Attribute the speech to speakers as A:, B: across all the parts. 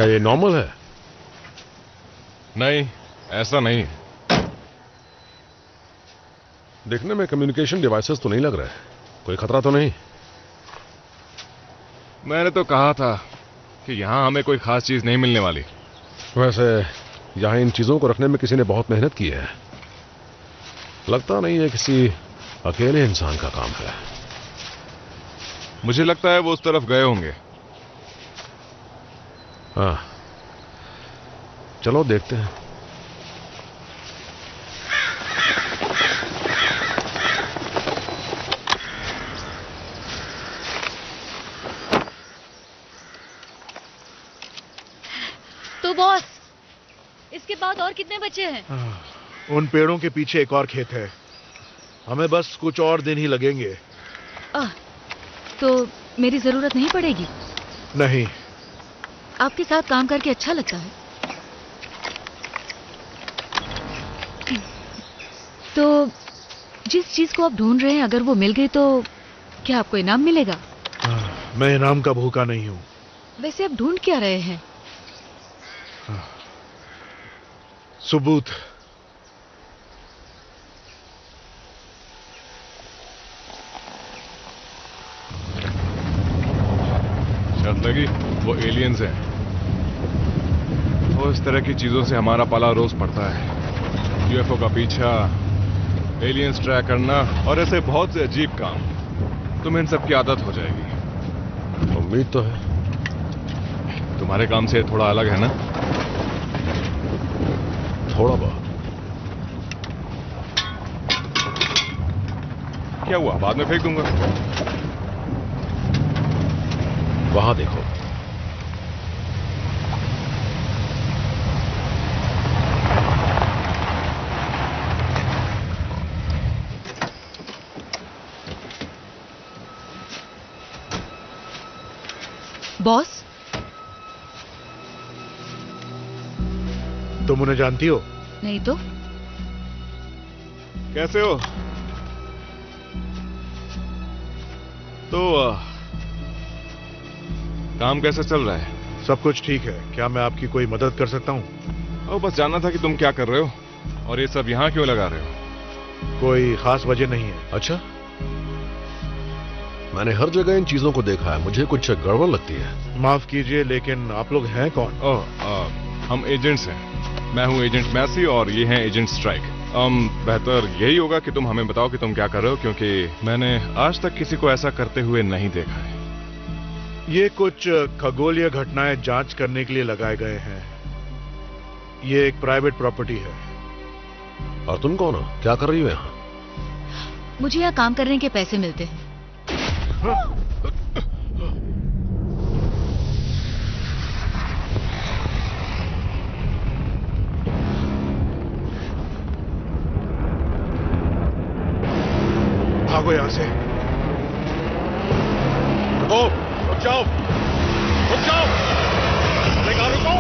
A: क्या ये नॉर्मल है?
B: नहीं, ऐसा नहीं।
A: देखने में कम्युनिकेशन डिवाइसेस तो नहीं लग रहा है, कोई खतरा तो नहीं?
B: मैंने तो कहा था कि यहां हमें कोई खास चीज नहीं मिलने वाली।
A: वैसे यहां इन चीजों को रखने में किसी ने बहुत मेहनत की है। लगता नहीं है किसी अकेले इंसान का काम है।
B: मुझे लगता है वो उस तरफ गए होंगे।
A: हाँ, चलो देखते हैं।
C: तो बॉस, इसके बाद और कितने बचे हैं?
D: उन पेड़ों के पीछे एक और खेत है। हमें बस कुछ और दिन ही लगेंगे।
C: तो मेरी जरूरत नहीं पड़ेगी?
D: नहीं।
C: आपके साथ काम करके अच्छा लगता है। तो जिस चीज को आप ढूंढ रहे हैं, अगर वो मिल गई तो क्या आपको इनाम मिलेगा?
D: मैं इनाम का भूखा नहीं हूं।
C: वैसे आप ढूंढ क्या रहे हैं?
D: सबूत।
B: शर्त लगी? वो एलियंस हैं। वो इस तरह की चीजों से हमारा पाला रोज पड़ता है। यूएफओ का पीछा, एलियंस ट्रैक करना और ऐसे बहुत से अजीब काम। तुम्हें इन सब की आदत हो जाएगी।
A: उम्मीद तो है।
B: तुम्हारे काम से थोड़ा अलग है ना?
A: थोड़ा बहुत।
B: क्या हुआ? बाद में फेंक दूंगा।
A: वहां देखो।
C: बॉस,
D: तुम उन्हें जानती हो?
C: नहीं तो।
B: कैसे हो? तो काम कैसे चल रहा है?
D: सब कुछ ठीक है। क्या मैं आपकी कोई मदद कर सकता हूं?
B: बस जानना था कि तुम क्या कर रहे हो और ये सब यहां क्यों लगा रहे हो।
D: कोई खास वजह नहीं है।
A: अच्छा, मैंने हर जगह इन चीजों को देखा है, मुझे कुछ गड़बड़ लगती है।
D: माफ कीजिए, लेकिन आप लोग हैं कौन?
B: हम एजेंट्स हैं। मैं हूं एजेंट मैसी और ये हैं एजेंट स्ट्राइक। बेहतर यही होगा कि तुम हमें बताओ कि तुम क्या कर रहे हो, क्योंकि मैंने आज तक किसी को ऐसा करते हुए नहीं देखा है।
D: ये कुछ खगोलीय घटनाएं जांच करने के लिए लगाए गए हैं। ये एक प्राइवेट प्रॉपर्टी है।
A: और तुम कौन हो? क्या कर रही हो यहाँ?
C: मुझे यहाँ काम करने के पैसे मिलते हैं।
D: भागो यहां से।
A: रुको, रुक जाओ, रुक जाओ, रुको।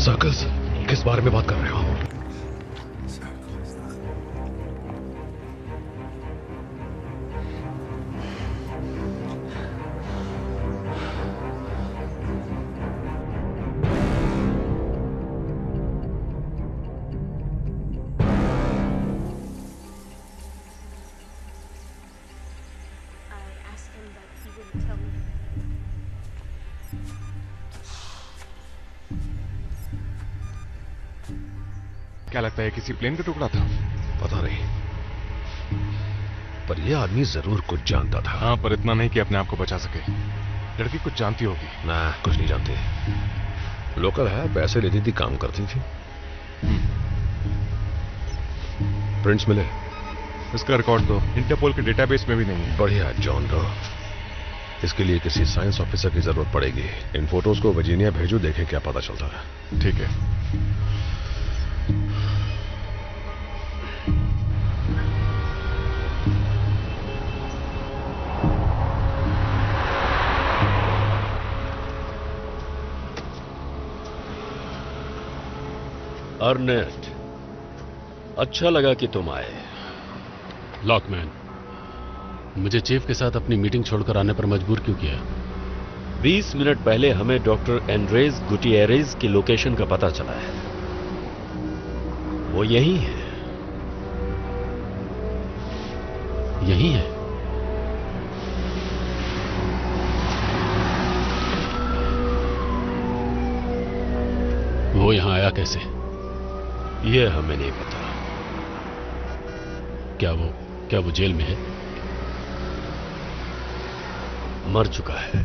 A: सर्कस? किस बारे में बात कर रहे हो?
B: क्या लगता है किसी प्लेन का टुकड़ा था?
A: पता नहीं, पर यह आदमी जरूर कुछ जानता था।
B: हाँ, पर इतना नहीं कि अपने आप को बचा सके। लड़की कुछ जानती होगी।
A: ना, कुछ नहीं जानती। लोकल है, पैसे लेती थी, काम करती थी। प्रिंट्स मिले?
B: इसका रिकॉर्ड दो, इंटरपोल के डेटाबेस में भी नहीं है।
A: बढ़िया जॉन रो, इसके लिए किसी साइंस ऑफिसर की जरूरत पड़ेगी। इन फोटोज को वर्जीनिया भेजो, देखें क्या पता चलता है।
B: ठीक है।
E: अर्नेस्ट, अच्छा लगा कि तुम आए।
F: लॉकमैन, मुझे चीफ के साथ अपनी मीटिंग छोड़कर आने पर मजबूर क्यों किया?
E: 20 मिनट पहले हमें डॉक्टर एंड्रेस गुटिएरेज की लोकेशन का पता चला है। वो यही है।
F: यही है? वो यहां आया कैसे?
E: ये हमें नहीं पता।
F: क्या वो जेल में है?
E: मर चुका है।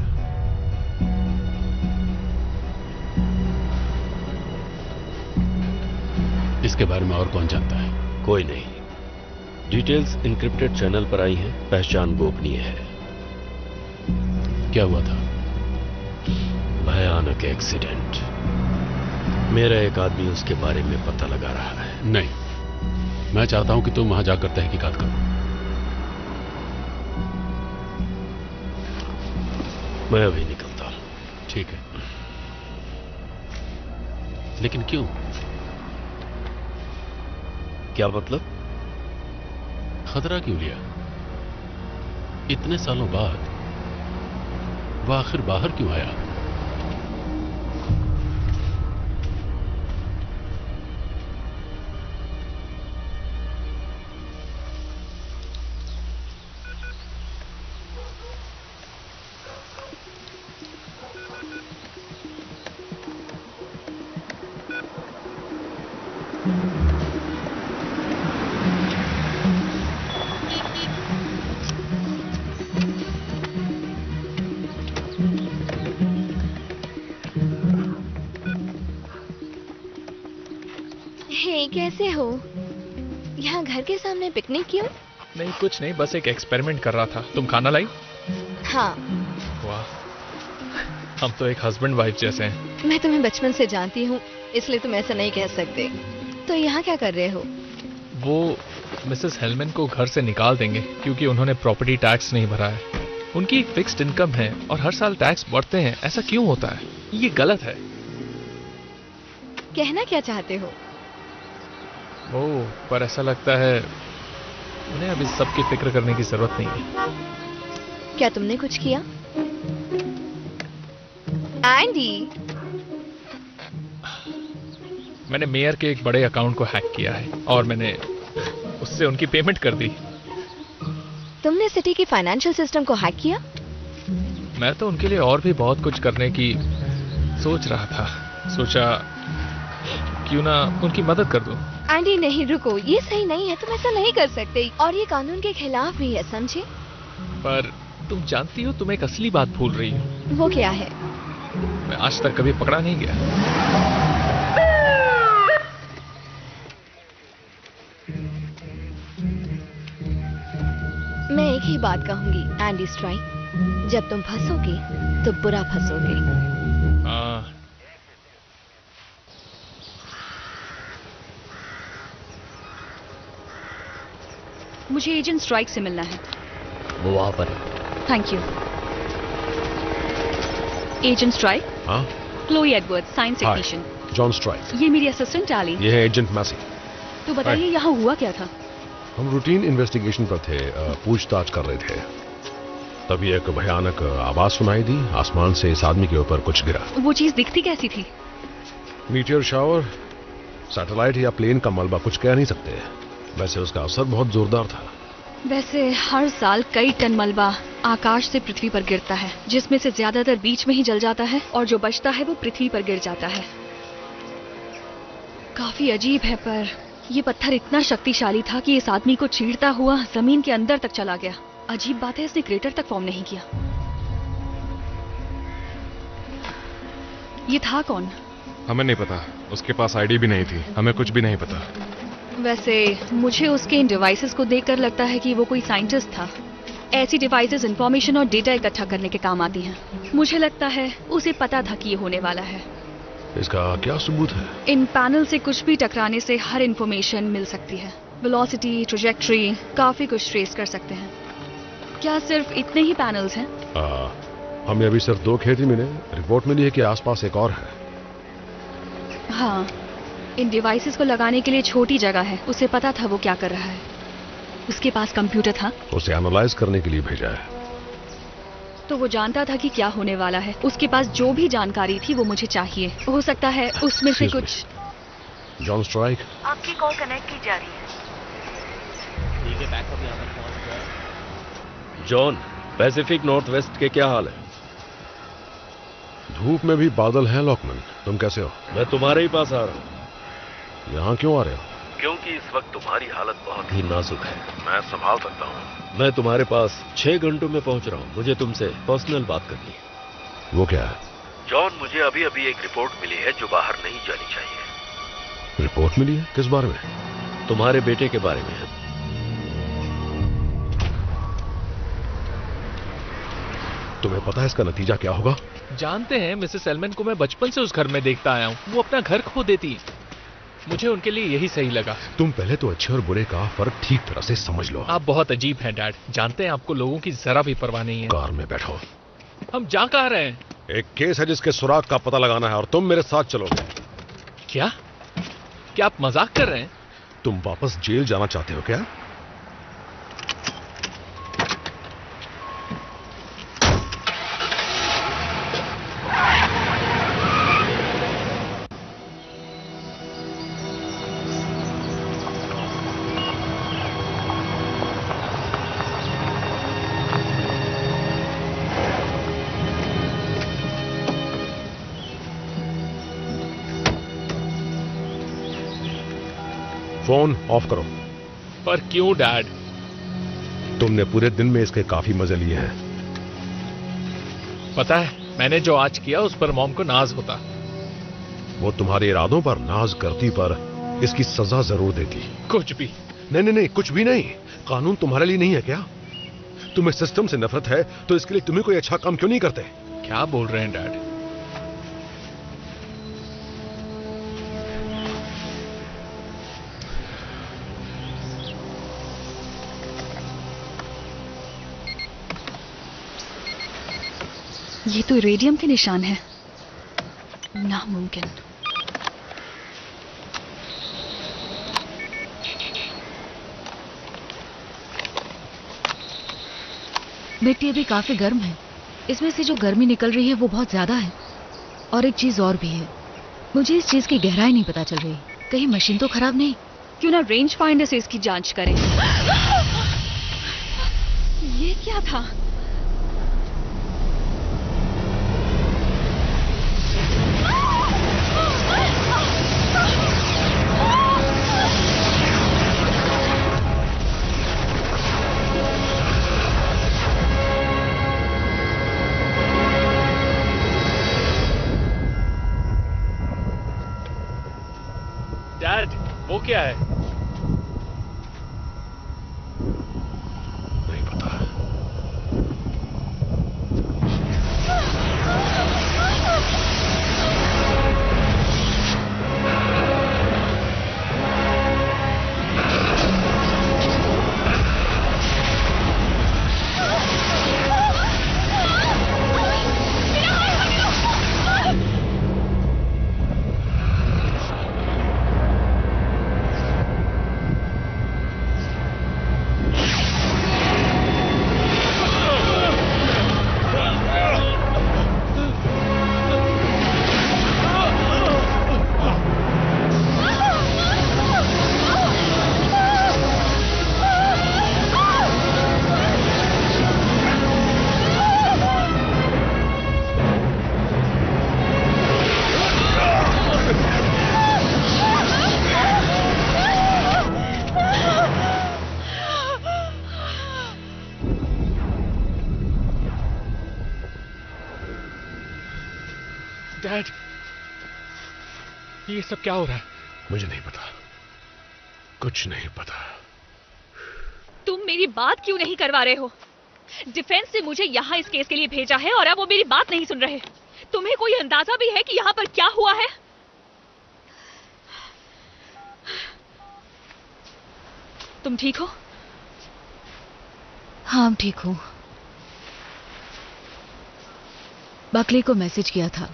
F: इसके बारे में और कौन जानता है?
E: कोई नहीं। डिटेल्स इंक्रिप्टेड चैनल पर आई हैं। पहचान गोपनीय है।
F: क्या हुआ था?
E: भयानक एक्सीडेंट। मेरा एक आदमी उसके बारे में पता लगा रहा है।
F: नहीं, मैं चाहता हूं कि तुम वहां जाकर तहकीकात करो।
E: मैं अभी निकलता हूं।
F: ठीक है, लेकिन क्यों?
E: क्या मतलब?
F: खतरा क्यों लिया? इतने सालों बाद वो आखिर बाहर क्यों आया?
G: कैसे हो? यहाँ घर के सामने पिकनिक क्यों?
H: नहीं, कुछ नहीं, बस एक एक्सपेरिमेंट कर रहा था। तुम खाना लाई?
G: हाँ।
H: वाह, हम तो एक हस्बैंड वाइफ जैसे हैं।
G: मैं तुम्हें बचपन से जानती हूँ, इसलिए तुम ऐसा नहीं कह सकते। तो यहाँ क्या कर रहे हो?
H: वो मिसेस हेलमैन को घर से निकाल देंगे क्योंकि उन्होंने प्रॉपर्टी टैक्स नहीं भरा है। उनकी एक फिक्स्ड इनकम है और हर साल टैक्स बढ़ते हैं। ऐसा क्यों होता है? ये गलत है।
G: कहना क्या चाहते हो?
H: ओह, पर ऐसा लगता है उन्हें अब इस सब की फिक्र करने की जरूरत नहीं है।
G: क्या तुमने कुछ किया? एंडी,
H: मैंने मेयर के एक बड़े अकाउंट को हैक किया है और मैंने उससे उनकी पेमेंट कर दी।
G: तुमने सिटी की फाइनेंशियल सिस्टम को हैक किया?
H: मैं तो उनके लिए और भी बहुत कुछ करने की सोच रहा था। सोचा क्यों ना उनकी मदद कर दूं।
G: एंडी नहीं, रुको, ये सही नहीं है। तुम ऐसा नहीं कर सकते और ये कानून के खिलाफ भी है, समझे?
H: पर तुम जानती हो, तुम एक असली बात भूल रही हो।
G: वो क्या है?
H: मैं आज तक कभी पकड़ा नहीं गया।
G: मैं एक ही बात कहूंगी, एंडी स्ट्राइक, जब तुम फंसोगे तो बुरा फंसोगे।
C: मुझे एजेंट स्ट्राइक से मिलना है।
E: वो वहां पर है।
C: Thank you. Agent strike?
A: हाँ?
C: Chloe Edward, science technician.
A: John Strike.
C: ये मेरी असिस्टेंट एली।
A: ये है एजेंट मैसी।
C: तो बताइए यहाँ हुआ क्या था?
A: हम रूटीन इन्वेस्टिगेशन पर थे, पूछताछ कर रहे थे, तभी एक भयानक आवाज सुनाई दी। आसमान से इस आदमी के ऊपर कुछ गिरा।
C: वो चीज दिखती कैसी थी?
A: मीटियोर शावर, सैटेलाइट या प्लेन का मलबा, कुछ कह नहीं सकते। वैसे उसका असर बहुत जोरदार था।
C: वैसे हर साल कई टन मलबा आकाश से पृथ्वी पर गिरता है, जिसमें से ज्यादातर बीच में ही जल जाता है और जो बचता है वो पृथ्वी पर गिर जाता है। काफी अजीब है, पर ये पत्थर इतना शक्तिशाली था कि इस आदमी को चीरता हुआ जमीन के अंदर तक चला गया। अजीब बात है, इसने क्रेटर तक फॉर्म नहीं किया। ये था कौन?
B: हमें नहीं पता। उसके पास आईडी भी नहीं थी। हमें कुछ भी नहीं पता।
C: वैसे मुझे उसके इन डिवाइसेस को देखकर लगता है कि वो कोई साइंटिस्ट था। ऐसी डिवाइसेस इंफॉर्मेशन और डेटा इकट्ठा करने के काम आती हैं। मुझे लगता है उसे पता था कि ये होने वाला है।
A: इसका क्या सबूत है?
C: इन पैनल से कुछ भी टकराने से हर इंफॉर्मेशन मिल सकती है। वेलोसिटी, ट्रैजेक्टरी, काफी कुछ ट्रेस कर सकते हैं। क्या सिर्फ इतने ही पैनल्स हैं?
A: हमें अभी सिर्फ 2 खेत ही मिले। रिपोर्ट मिली है कि आसपास एक और है।
C: हाँ, इन डिवाइसेस को लगाने के लिए छोटी जगह है। उसे पता था वो क्या कर रहा है। उसके पास कंप्यूटर था।
A: उसे एनालाइज करने के लिए भेजा है।
C: तो वो जानता था कि क्या होने वाला है। उसके पास जो भी जानकारी थी वो मुझे चाहिए। हो सकता है उसमें से
A: Excuse
C: कुछ।
A: जॉन स्ट्राइक,
C: आपकी कॉल कनेक्ट की जा रही है।
E: जॉन, पैसिफिक नॉर्थ वेस्ट के क्या हाल है?
A: धूप में भी बादल है लॉकमैन। तुम कैसे हो?
E: मैं तुम्हारे ही पास आ रहा हूँ।
A: यहाँ क्यों आ रहे हो?
E: क्योंकि इस वक्त तुम्हारी हालत बहुत ही नाजुक है।
A: मैं संभाल सकता हूँ।
E: मैं तुम्हारे पास 6 घंटों में पहुंच रहा हूँ। मुझे तुमसे पर्सनल बात करनी है।
A: वो क्या है?
E: जॉन, मुझे अभी अभी एक रिपोर्ट मिली है जो बाहर नहीं जानी चाहिए।
A: रिपोर्ट मिली है? किस बारे में?
E: तुम्हारे बेटे के बारे में है।
A: तुम्हें पता है इसका नतीजा क्या होगा?
H: जानते हैं मिसेस हेलमैन को मैं बचपन से उस घर में देखता आया हूँ। वो अपना घर खो देती। मुझे उनके लिए यही सही लगा।
A: तुम पहले तो अच्छे और बुरे का फर्क ठीक तरह से समझ लो।
H: आप बहुत अजीब हैं डैड। जानते हैं आपको लोगों की जरा भी परवाह नहीं है।
A: कार में बैठो।
H: हम जा कहाँ रहे हैं?
A: एक केस है जिसके सुराग का पता लगाना है और तुम मेरे साथ चलोगे।
H: क्या? क्या आप मजाक कर रहे हैं?
A: तुम वापस जेल जाना चाहते हो क्या? फोन ऑफ करो।
H: पर क्यों डैड?
A: तुमने पूरे दिन में इसके काफी मजे लिए हैं।
H: पता है, मैंने जो आज किया उस पर मॉम को नाज होता।
A: वो तुम्हारे इरादों पर नाज करती पर इसकी सजा जरूर देती।
H: कुछ भी
A: नहीं, कुछ भी नहीं। कानून तुम्हारे लिए नहीं है क्या? तुम्हें सिस्टम से नफरत है तो इसके लिए तुम्हें कोई अच्छा काम क्यों नहीं करते?
H: क्या बोल रहे हैं डैड?
C: ये तो रेडियम के निशान है। नामुमकिन।
I: मिट्टी अभी काफी गर्म है। इसमें से जो गर्मी निकल रही है वो बहुत ज्यादा है। और एक चीज और भी है, मुझे इस चीज की गहराई नहीं पता चल रही। कहीं मशीन तो खराब नहीं?
C: क्यों ना रेंज फाइंडर से इसकी जांच करें। ये क्या था?
H: डैड, वो क्या है?
A: नहीं पता।
H: डैड, ये सब क्या हो रहा है?
A: मुझे नहीं पता। कुछ नहीं पता।
C: तुम मेरी बात क्यों नहीं करवा रहे हो? डिफेंस ने मुझे यहाँ इस केस के लिए भेजा है और अब वो मेरी बात नहीं सुन रहे। तुम्हें कोई अंदाजा भी है कि यहाँ पर क्या हुआ है? तुम ठीक हो?
I: हाँ, ठीक हूँ। बकली को मैसेज किया था।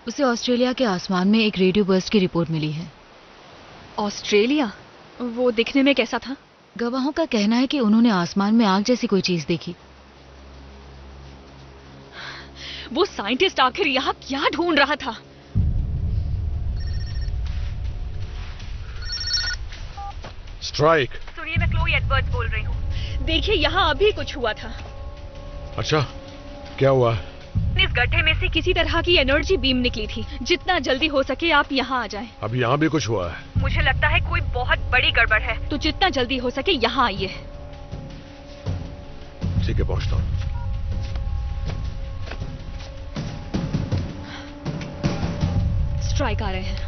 I: उसे ऑस्ट्रेलिया के आसमान में एक रेडियो बर्स्ट की रिपोर्ट मिली है।
C: ऑस्ट्रेलिया? वो दिखने में कैसा था?
I: गवाहों का कहना है कि उन्होंने आसमान में आग जैसी कोई चीज देखी।
C: वो साइंटिस्ट आखिर यहाँ क्या ढूंढ रहा था?
A: स्ट्राइक।
C: सुनिए, मैं क्लोई एडवर्ड्स बोल रही हूँ। देखिए, यहाँ अभी कुछ हुआ था।
A: अच्छा, क्या हुआ?
C: इस गड्ढे में से किसी तरह की एनर्जी बीम निकली थी। जितना जल्दी हो सके आप यहाँ आ जाएं।
A: अब यहाँ भी कुछ हुआ है?
C: मुझे लगता है कोई बहुत बड़ी गड़बड़ है, तो जितना जल्दी हो सके यहाँ आइए।
A: ठीक है, पहुँचता हूँ।
C: स्ट्राइक आ रहे हैं।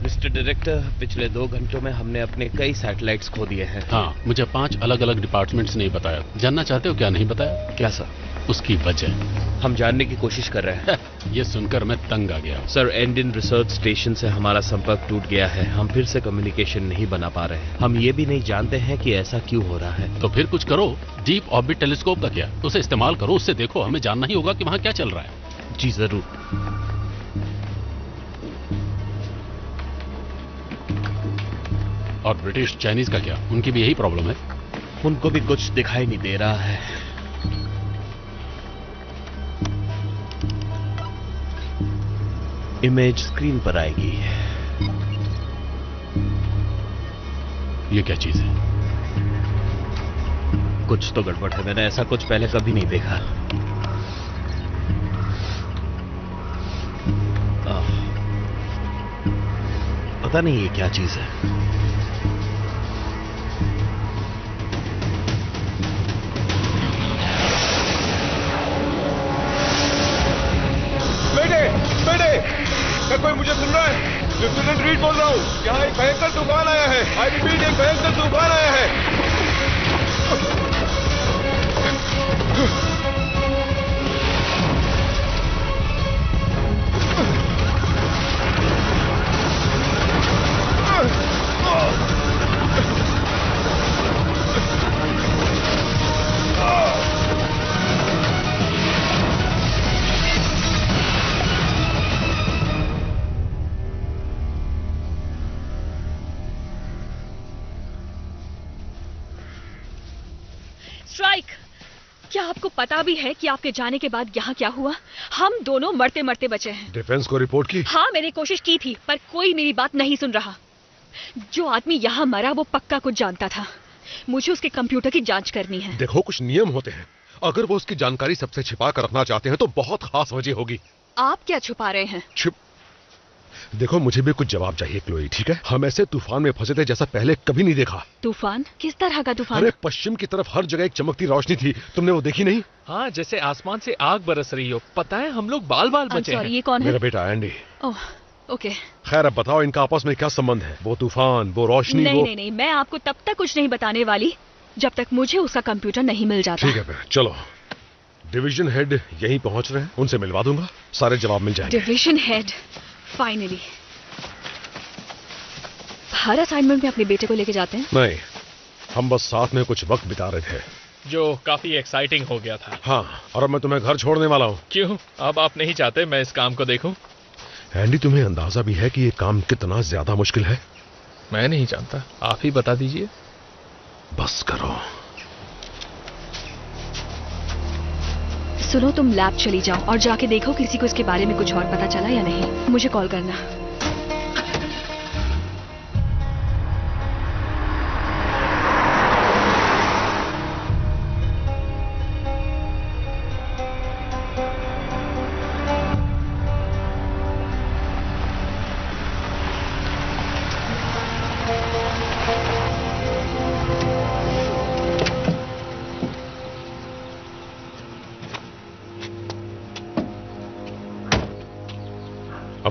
J: मिस्टर डायरेक्टर, पिछले 2 घंटों में हमने अपने कई सैटेलाइट्स खो दिए हैं।
F: हाँ, मुझे 5 अलग अलग डिपार्टमेंट्स ने बताया। जानना चाहते हो क्या नहीं बताया?
J: क्या सर?
F: उसकी वजह
J: हम जानने की कोशिश कर रहे हैं।
F: ये सुनकर मैं तंग आ गया।
J: सर, एंडिन रिसर्च स्टेशन से हमारा संपर्क टूट गया है। हम फिर से कम्युनिकेशन नहीं बना पा रहे हैं। हम ये भी नहीं जानते हैं कि ऐसा क्यों हो रहा है।
F: तो फिर कुछ करो। डीप ऑर्बिट टेलीस्कोप का क्या? उसे इस्तेमाल करो, उससे देखो। हमें जानना ही होगा कि वहाँ क्या चल रहा है।
J: जी जरूर।
F: और ब्रिटिश चाइनीज का क्या? उनकी भी यही प्रॉब्लम है?
J: उनको भी कुछ दिखाई नहीं दे रहा है। इमेज स्क्रीन पर आएगी।
F: ये क्या चीज है?
J: कुछ तो गड़बड़ है। मैंने ऐसा कुछ पहले कभी नहीं देखा। पता नहीं ये क्या चीज है।
B: क्या कोई मुझे सुन रहा है? लेफ्टिनेंट रीड बोल रहा हूँ। यहाँ एक भयंकर तूफान आया है। आई रिपीट, एक भयंकर तूफान आया है।
C: स्ट्राइक, क्या आपको पता भी है कि आपके जाने के बाद यहाँ क्या हुआ? हम दोनों मरते मरते बचे हैं।
A: डिफेंस को रिपोर्ट की?
C: हाँ, मैंने कोशिश की थी, पर कोई मेरी बात नहीं सुन रहा। जो आदमी यहाँ मरा वो पक्का कुछ जानता था। मुझे उसके कंप्यूटर की जांच करनी है।
A: देखो, कुछ नियम होते हैं। अगर वो उसकी जानकारी सबसे छिपा कर रखना चाहते हैं तो बहुत खास वजह होगी।
C: आप क्या छुपा रहे हैं?
A: देखो, मुझे भी कुछ जवाब चाहिए क्लोई, ठीक है? हम ऐसे तूफान में फंसे थे जैसा पहले कभी नहीं देखा।
C: तूफान? किस तरह का तूफान?
A: अरे, पश्चिम की तरफ हर जगह एक चमकती रोशनी थी। तुमने वो देखी नहीं?
H: हाँ, जैसे आसमान से आग बरस रही हो। पता है, हम लोग बाल बाल बचे हैं।
C: ये कौन है?
A: मेरा बेटा एंडी।
C: ओह, ओके।
A: खैर, अब बताओ, इनका आपस में क्या संबंध है? वो तूफान, वो रोशनी,
C: नहीं, मैं आपको तब तक कुछ नहीं बताने वाली जब तक मुझे उसका कंप्यूटर नहीं मिल जाता।
A: ठीक है फिर, चलो। डिवीजन हेड यहीं पहुंच रहे हैं, उनसे मिलवा दूंगा, सारे जवाब मिल जाएंगे।
C: Division head, finally. हर असाइनमेंट में अपने बेटे को लेके जाते हैं?
A: नहीं, हम बस साथ में कुछ वक्त बिता रहे थे,
H: जो काफी एक्साइटिंग हो गया था।
A: हाँ, और अब मैं तुम्हें घर छोड़ने वाला हूँ।
H: क्यों? अब आप नहीं चाहते मैं इस काम को देखूं?
A: एंडी, तुम्हें अंदाजा भी है कि ये काम कितना ज्यादा मुश्किल है?
H: मैं नहीं जानता, आप ही बता दीजिए।
A: बस करो।
C: सुनो, तुम लैब चली जाओ और जाके देखो किसी को इसके बारे में कुछ और पता चला या नहीं। मुझे कॉल करना।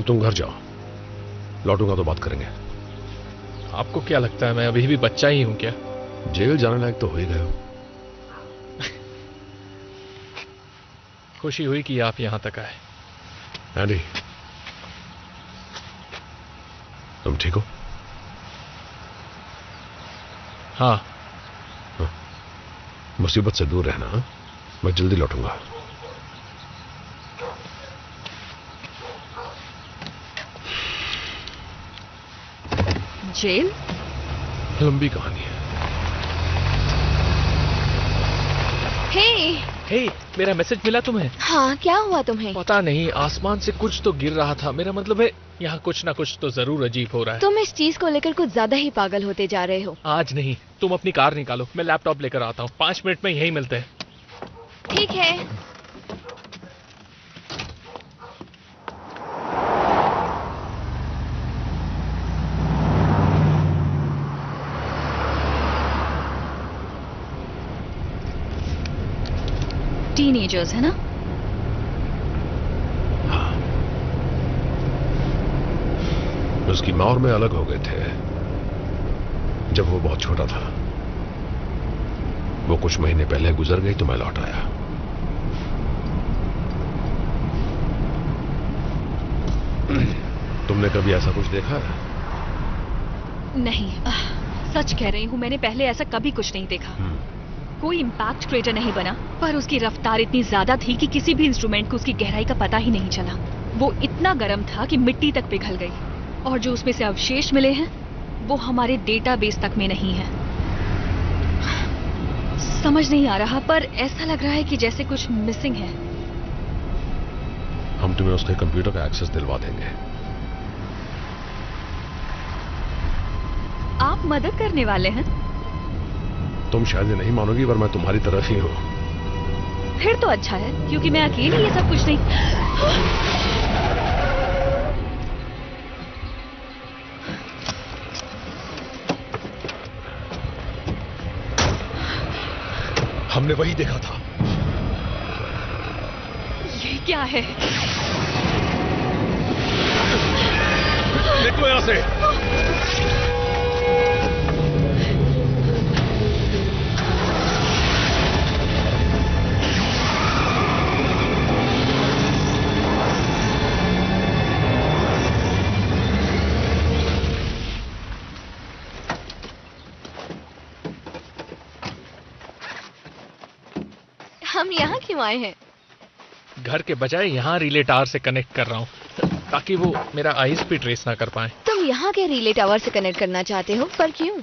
A: तुम घर जाओ, लौटूंगा तो बात करेंगे।
H: आपको क्या लगता है मैं अभी भी बच्चा ही हूं क्या?
A: जेल जाने लायक तो हो ही गए हो।
H: खुशी हुई कि आप यहां तक आए।
A: एंडी, तुम ठीक हो?
H: हाँ।
A: मुसीबत से दूर रहना। हाँ? मैं जल्दी लौटूंगा।
C: जेल?
A: लंबी कहानी है।
C: हे,
H: मेरा मैसेज मिला तुम्हें?
G: हाँ, क्या हुआ तुम्हें?
H: पता नहीं, आसमान से कुछ तो गिर रहा था। मेरा मतलब है यहाँ कुछ ना कुछ तो जरूर अजीब हो रहा है।
G: तुम इस चीज को लेकर कुछ ज्यादा ही पागल होते जा रहे हो।
H: आज नहीं, तुम अपनी कार निकालो, मैं लैपटॉप लेकर आता हूँ। 5 मिनट में यहीं मिलते हैं।
G: ठीक है।
C: टीनेजर्स है ना?
A: हाँ। उसकी माँ और मैं अलग हो गए थे जब वो बहुत छोटा था। वो कुछ महीने पहले गुजर गई तो मैं लौट आया। तुमने कभी ऐसा कुछ देखा है?
C: नहीं, सच कह रही हूँ, मैंने पहले ऐसा कभी कुछ नहीं देखा। कोई इम्पैक्ट क्रेटर नहीं बना, पर उसकी रफ्तार इतनी ज्यादा थी कि किसी भी इंस्ट्रूमेंट को उसकी गहराई का पता ही नहीं चला। वो इतना गर्म था कि मिट्टी तक पिघल गई, और जो उसमें से अवशेष मिले हैं वो हमारे डेटाबेस तक में नहीं है। समझ नहीं आ रहा, पर ऐसा लग रहा है कि जैसे कुछ मिसिंग है।
A: हम तुम्हें उसके कंप्यूटर का एक्सेस दिलवा देंगे।
C: आप मदद करने वाले हैं?
A: तुम शायद ये नहीं मानोगी, पर मैं तुम्हारी तरफ ही हूं।
C: फिर तो अच्छा है, क्योंकि मैं अकेली ये सब कुछ नहीं।
A: हमने वही देखा था।
C: ये क्या है?
A: निकलो यहां से।
G: हम यहाँ क्यों आए हैं?
H: घर के बजाय यहाँ रिले टावर से कनेक्ट कर रहा हूँ, ताकि वो मेरा आईएसपी ट्रेस ना कर पाए।
G: तुम यहाँ के रिले टावर से कनेक्ट करना चाहते हो, पर क्यों?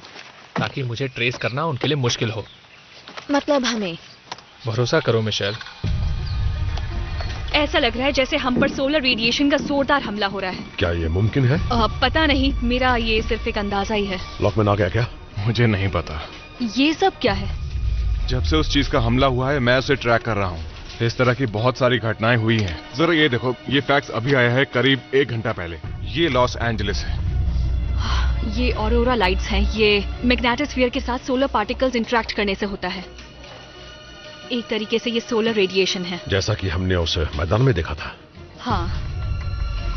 H: ताकि मुझे ट्रेस करना उनके लिए मुश्किल हो।
G: मतलब हमें?
H: भरोसा करो मिशेल।
C: ऐसा लग रहा है जैसे हम पर सोलर रेडिएशन का जोरदार हमला हो रहा है।
A: क्या ये मुमकिन है?
C: पता नहीं, मेरा ये सिर्फ एक अंदाजा ही है।
A: लॉकमैन आ गया क्या?
B: मुझे नहीं पता।
C: ये सब क्या है?
B: जब से उस चीज का हमला हुआ है मैं उसे ट्रैक कर रहा हूँ। इस तरह की बहुत सारी घटनाएं हुई हैं। जरा ये देखो, ये फैक्स अभी आया है करीब 1 घंटा पहले। ये लॉस एंजलिस है।
C: ये ऑरोरा लाइट्स हैं। ये मैग्नेटोस्फीयर के साथ सोलर पार्टिकल्स इंटरेक्ट करने से होता है। एक तरीके से ये सोलर रेडिएशन है,
A: जैसा कि हमने उस मैदान में देखा था।
C: हाँ,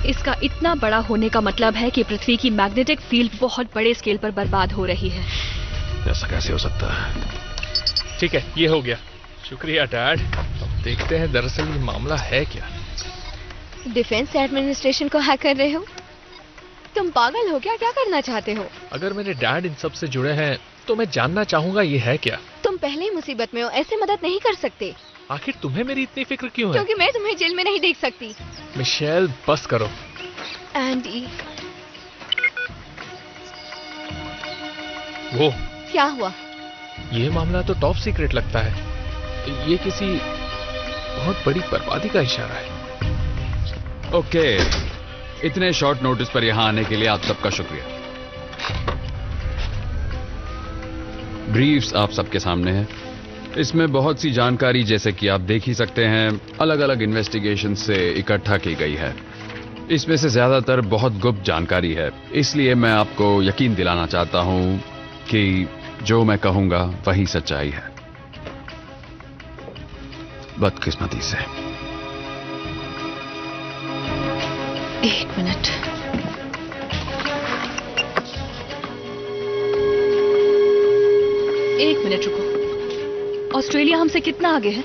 C: इसका इतना बड़ा होने का मतलब है कि पृथ्वी की मैग्नेटिक फील्ड बहुत बड़े स्केल पर बर्बाद हो रही है।
A: ऐसा कैसे हो सकता है?
H: ठीक है, ये हो गया। शुक्रिया डैड। अब देखते हैं दरअसल ये मामला है क्या।
G: डिफेंस एडमिनिस्ट्रेशन को हैक कर रहे हो? तुम पागल हो क्या? क्या करना चाहते हो?
H: अगर मेरे डैड इन सब से जुड़े हैं तो मैं जानना चाहूंगा ये है क्या।
G: तुम पहले ही मुसीबत में हो, ऐसे मदद नहीं कर सकते।
H: आखिर तुम्हें मेरी इतनी फिक्र क्यों है?
G: क्योंकि मैं तुम्हें जेल में नहीं देख सकती।
H: मिशेल बस करो।
G: एंडी।
H: वो
G: क्या हुआ?
H: ये मामला तो टॉप सीक्रेट लगता है। ये किसी बहुत बड़ी बर्बादी का इशारा है।
K: ओके, इतने शॉर्ट नोटिस पर यहां आने के लिए आप सबका शुक्रिया। ब्रीफ्स आप सबके सामने है। इसमें बहुत सी जानकारी, जैसे कि आप देख ही सकते हैं, अलग अलग इन्वेस्टिगेशन से इकट्ठा की गई है। इसमें से ज्यादातर बहुत गुप्त जानकारी है, इसलिए मैं आपको यकीन दिलाना चाहता हूं कि जो मैं कहूंगा वही सच्चाई है, बदकिस्मती से।
C: एक मिनट। एक मिनट रुको। ऑस्ट्रेलिया हमसे कितना आगे है?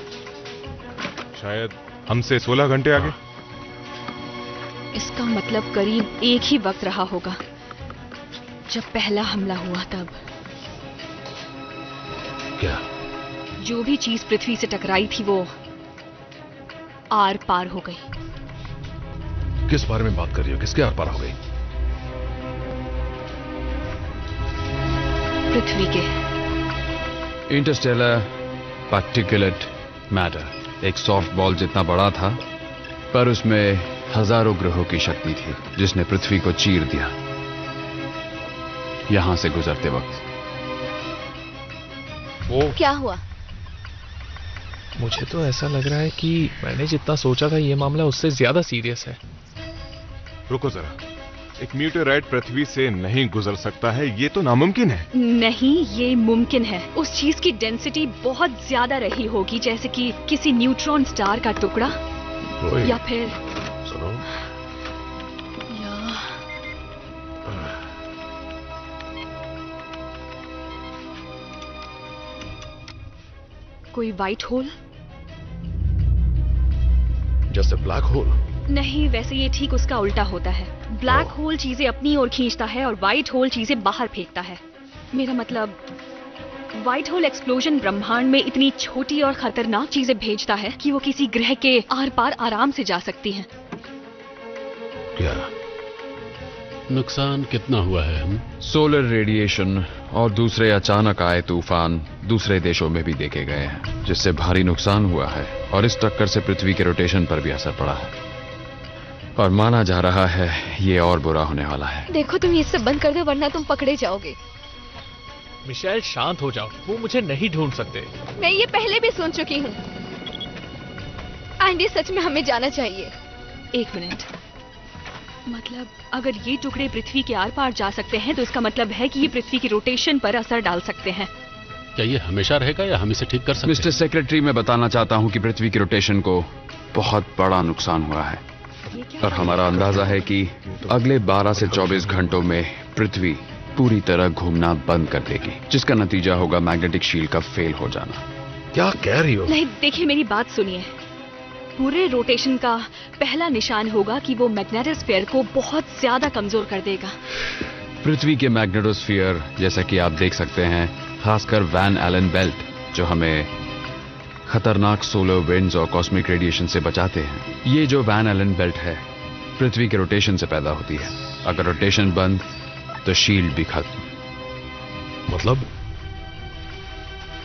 B: शायद हमसे 16 घंटे आगे।
C: इसका मतलब करीब एक ही वक्त रहा होगा जब पहला हमला हुआ तब।
A: क्या?
C: जो भी चीज पृथ्वी से टकराई थी वो आर पार हो गई।
A: किस बारे में बात कर रही हो? किसके आर पार हो गई?
C: पृथ्वी के।
K: इंटरस्टेलर पार्टिकुलेट मैटर एक सॉफ्ट बॉल जितना बड़ा था, पर उसमें हजारों ग्रहों की शक्ति थी जिसने पृथ्वी को चीर दिया यहां से गुजरते वक्त।
H: वो
G: क्या हुआ?
H: मुझे तो ऐसा लग रहा है कि मैंने जितना सोचा था ये मामला उससे ज्यादा सीरियस है।
B: रुको जरा, एक मीटेराइट पृथ्वी से नहीं गुजर सकता है, ये तो नामुमकिन है।
C: नहीं, ये मुमकिन है। उस चीज की डेंसिटी बहुत ज्यादा रही होगी, जैसे कि किसी न्यूट्रॉन स्टार का टुकड़ा, या फिर
A: सुनो,
C: कोई व्हाइट होल।
A: जैसे ब्लैक होल?
C: नहीं, वैसे ये ठीक उसका उल्टा होता है। ब्लैक होल चीजें अपनी ओर खींचता है और व्हाइट होल चीजें बाहर फेंकता है। मेरा मतलब व्हाइट होल एक्सप्लोजन ब्रह्मांड में इतनी छोटी और खतरनाक चीजें भेजता है कि वो किसी ग्रह के आर पार आराम से जा सकती हैं।
A: क्या
F: नुकसान कितना हुआ है? हम
K: सोलर रेडिएशन और दूसरे अचानक आए तूफान दूसरे देशों में भी देखे गए हैं, जिससे भारी नुकसान हुआ है और इस टक्कर से पृथ्वी के रोटेशन पर भी असर पड़ा है और माना जा रहा है ये और बुरा होने वाला है।
G: देखो तुम ये सब बंद कर दो वरना तुम पकड़े जाओगे।
H: मिशेल शांत हो जाओ, वो मुझे नहीं ढूंढ सकते।
G: मैं ये पहले भी सुन चुकी हूँ। एंडी, सच में हमें जाना चाहिए।
C: एक मिनट, मतलब अगर ये टुकड़े पृथ्वी के आर पार जा सकते हैं तो इसका मतलब है कि ये पृथ्वी की रोटेशन पर असर डाल सकते हैं।
F: क्या ये हमेशा रहेगा या हम इसे ठीक कर सकते हैं?
K: मिस्टर सेक्रेटरी, मैं बताना चाहता हूं कि पृथ्वी की रोटेशन को बहुत बड़ा नुकसान हुआ है और हमारा अंदाजा है कि अगले 12 से 24 घंटों में पृथ्वी पूरी तरह घूमना बंद कर देगी, जिसका नतीजा होगा मैग्नेटिक शील्ड का फेल हो जाना।
A: क्या कह रही हो?
C: नहीं, देखिए मेरी बात सुनिए। पूरे रोटेशन का पहला निशान होगा कि वो मैग्नेटोस्फीयर को बहुत ज्यादा कमजोर कर देगा।
K: पृथ्वी के मैग्नेटोस्फीयर, जैसा कि आप देख सकते हैं, खासकर वैन एलन बेल्ट, जो हमें खतरनाक सोलर विंड्स और कॉस्मिक रेडिएशन से बचाते हैं, ये जो वैन एलन बेल्ट है पृथ्वी के रोटेशन से पैदा होती है। अगर रोटेशन बंद तो शील्ड भी खत्म।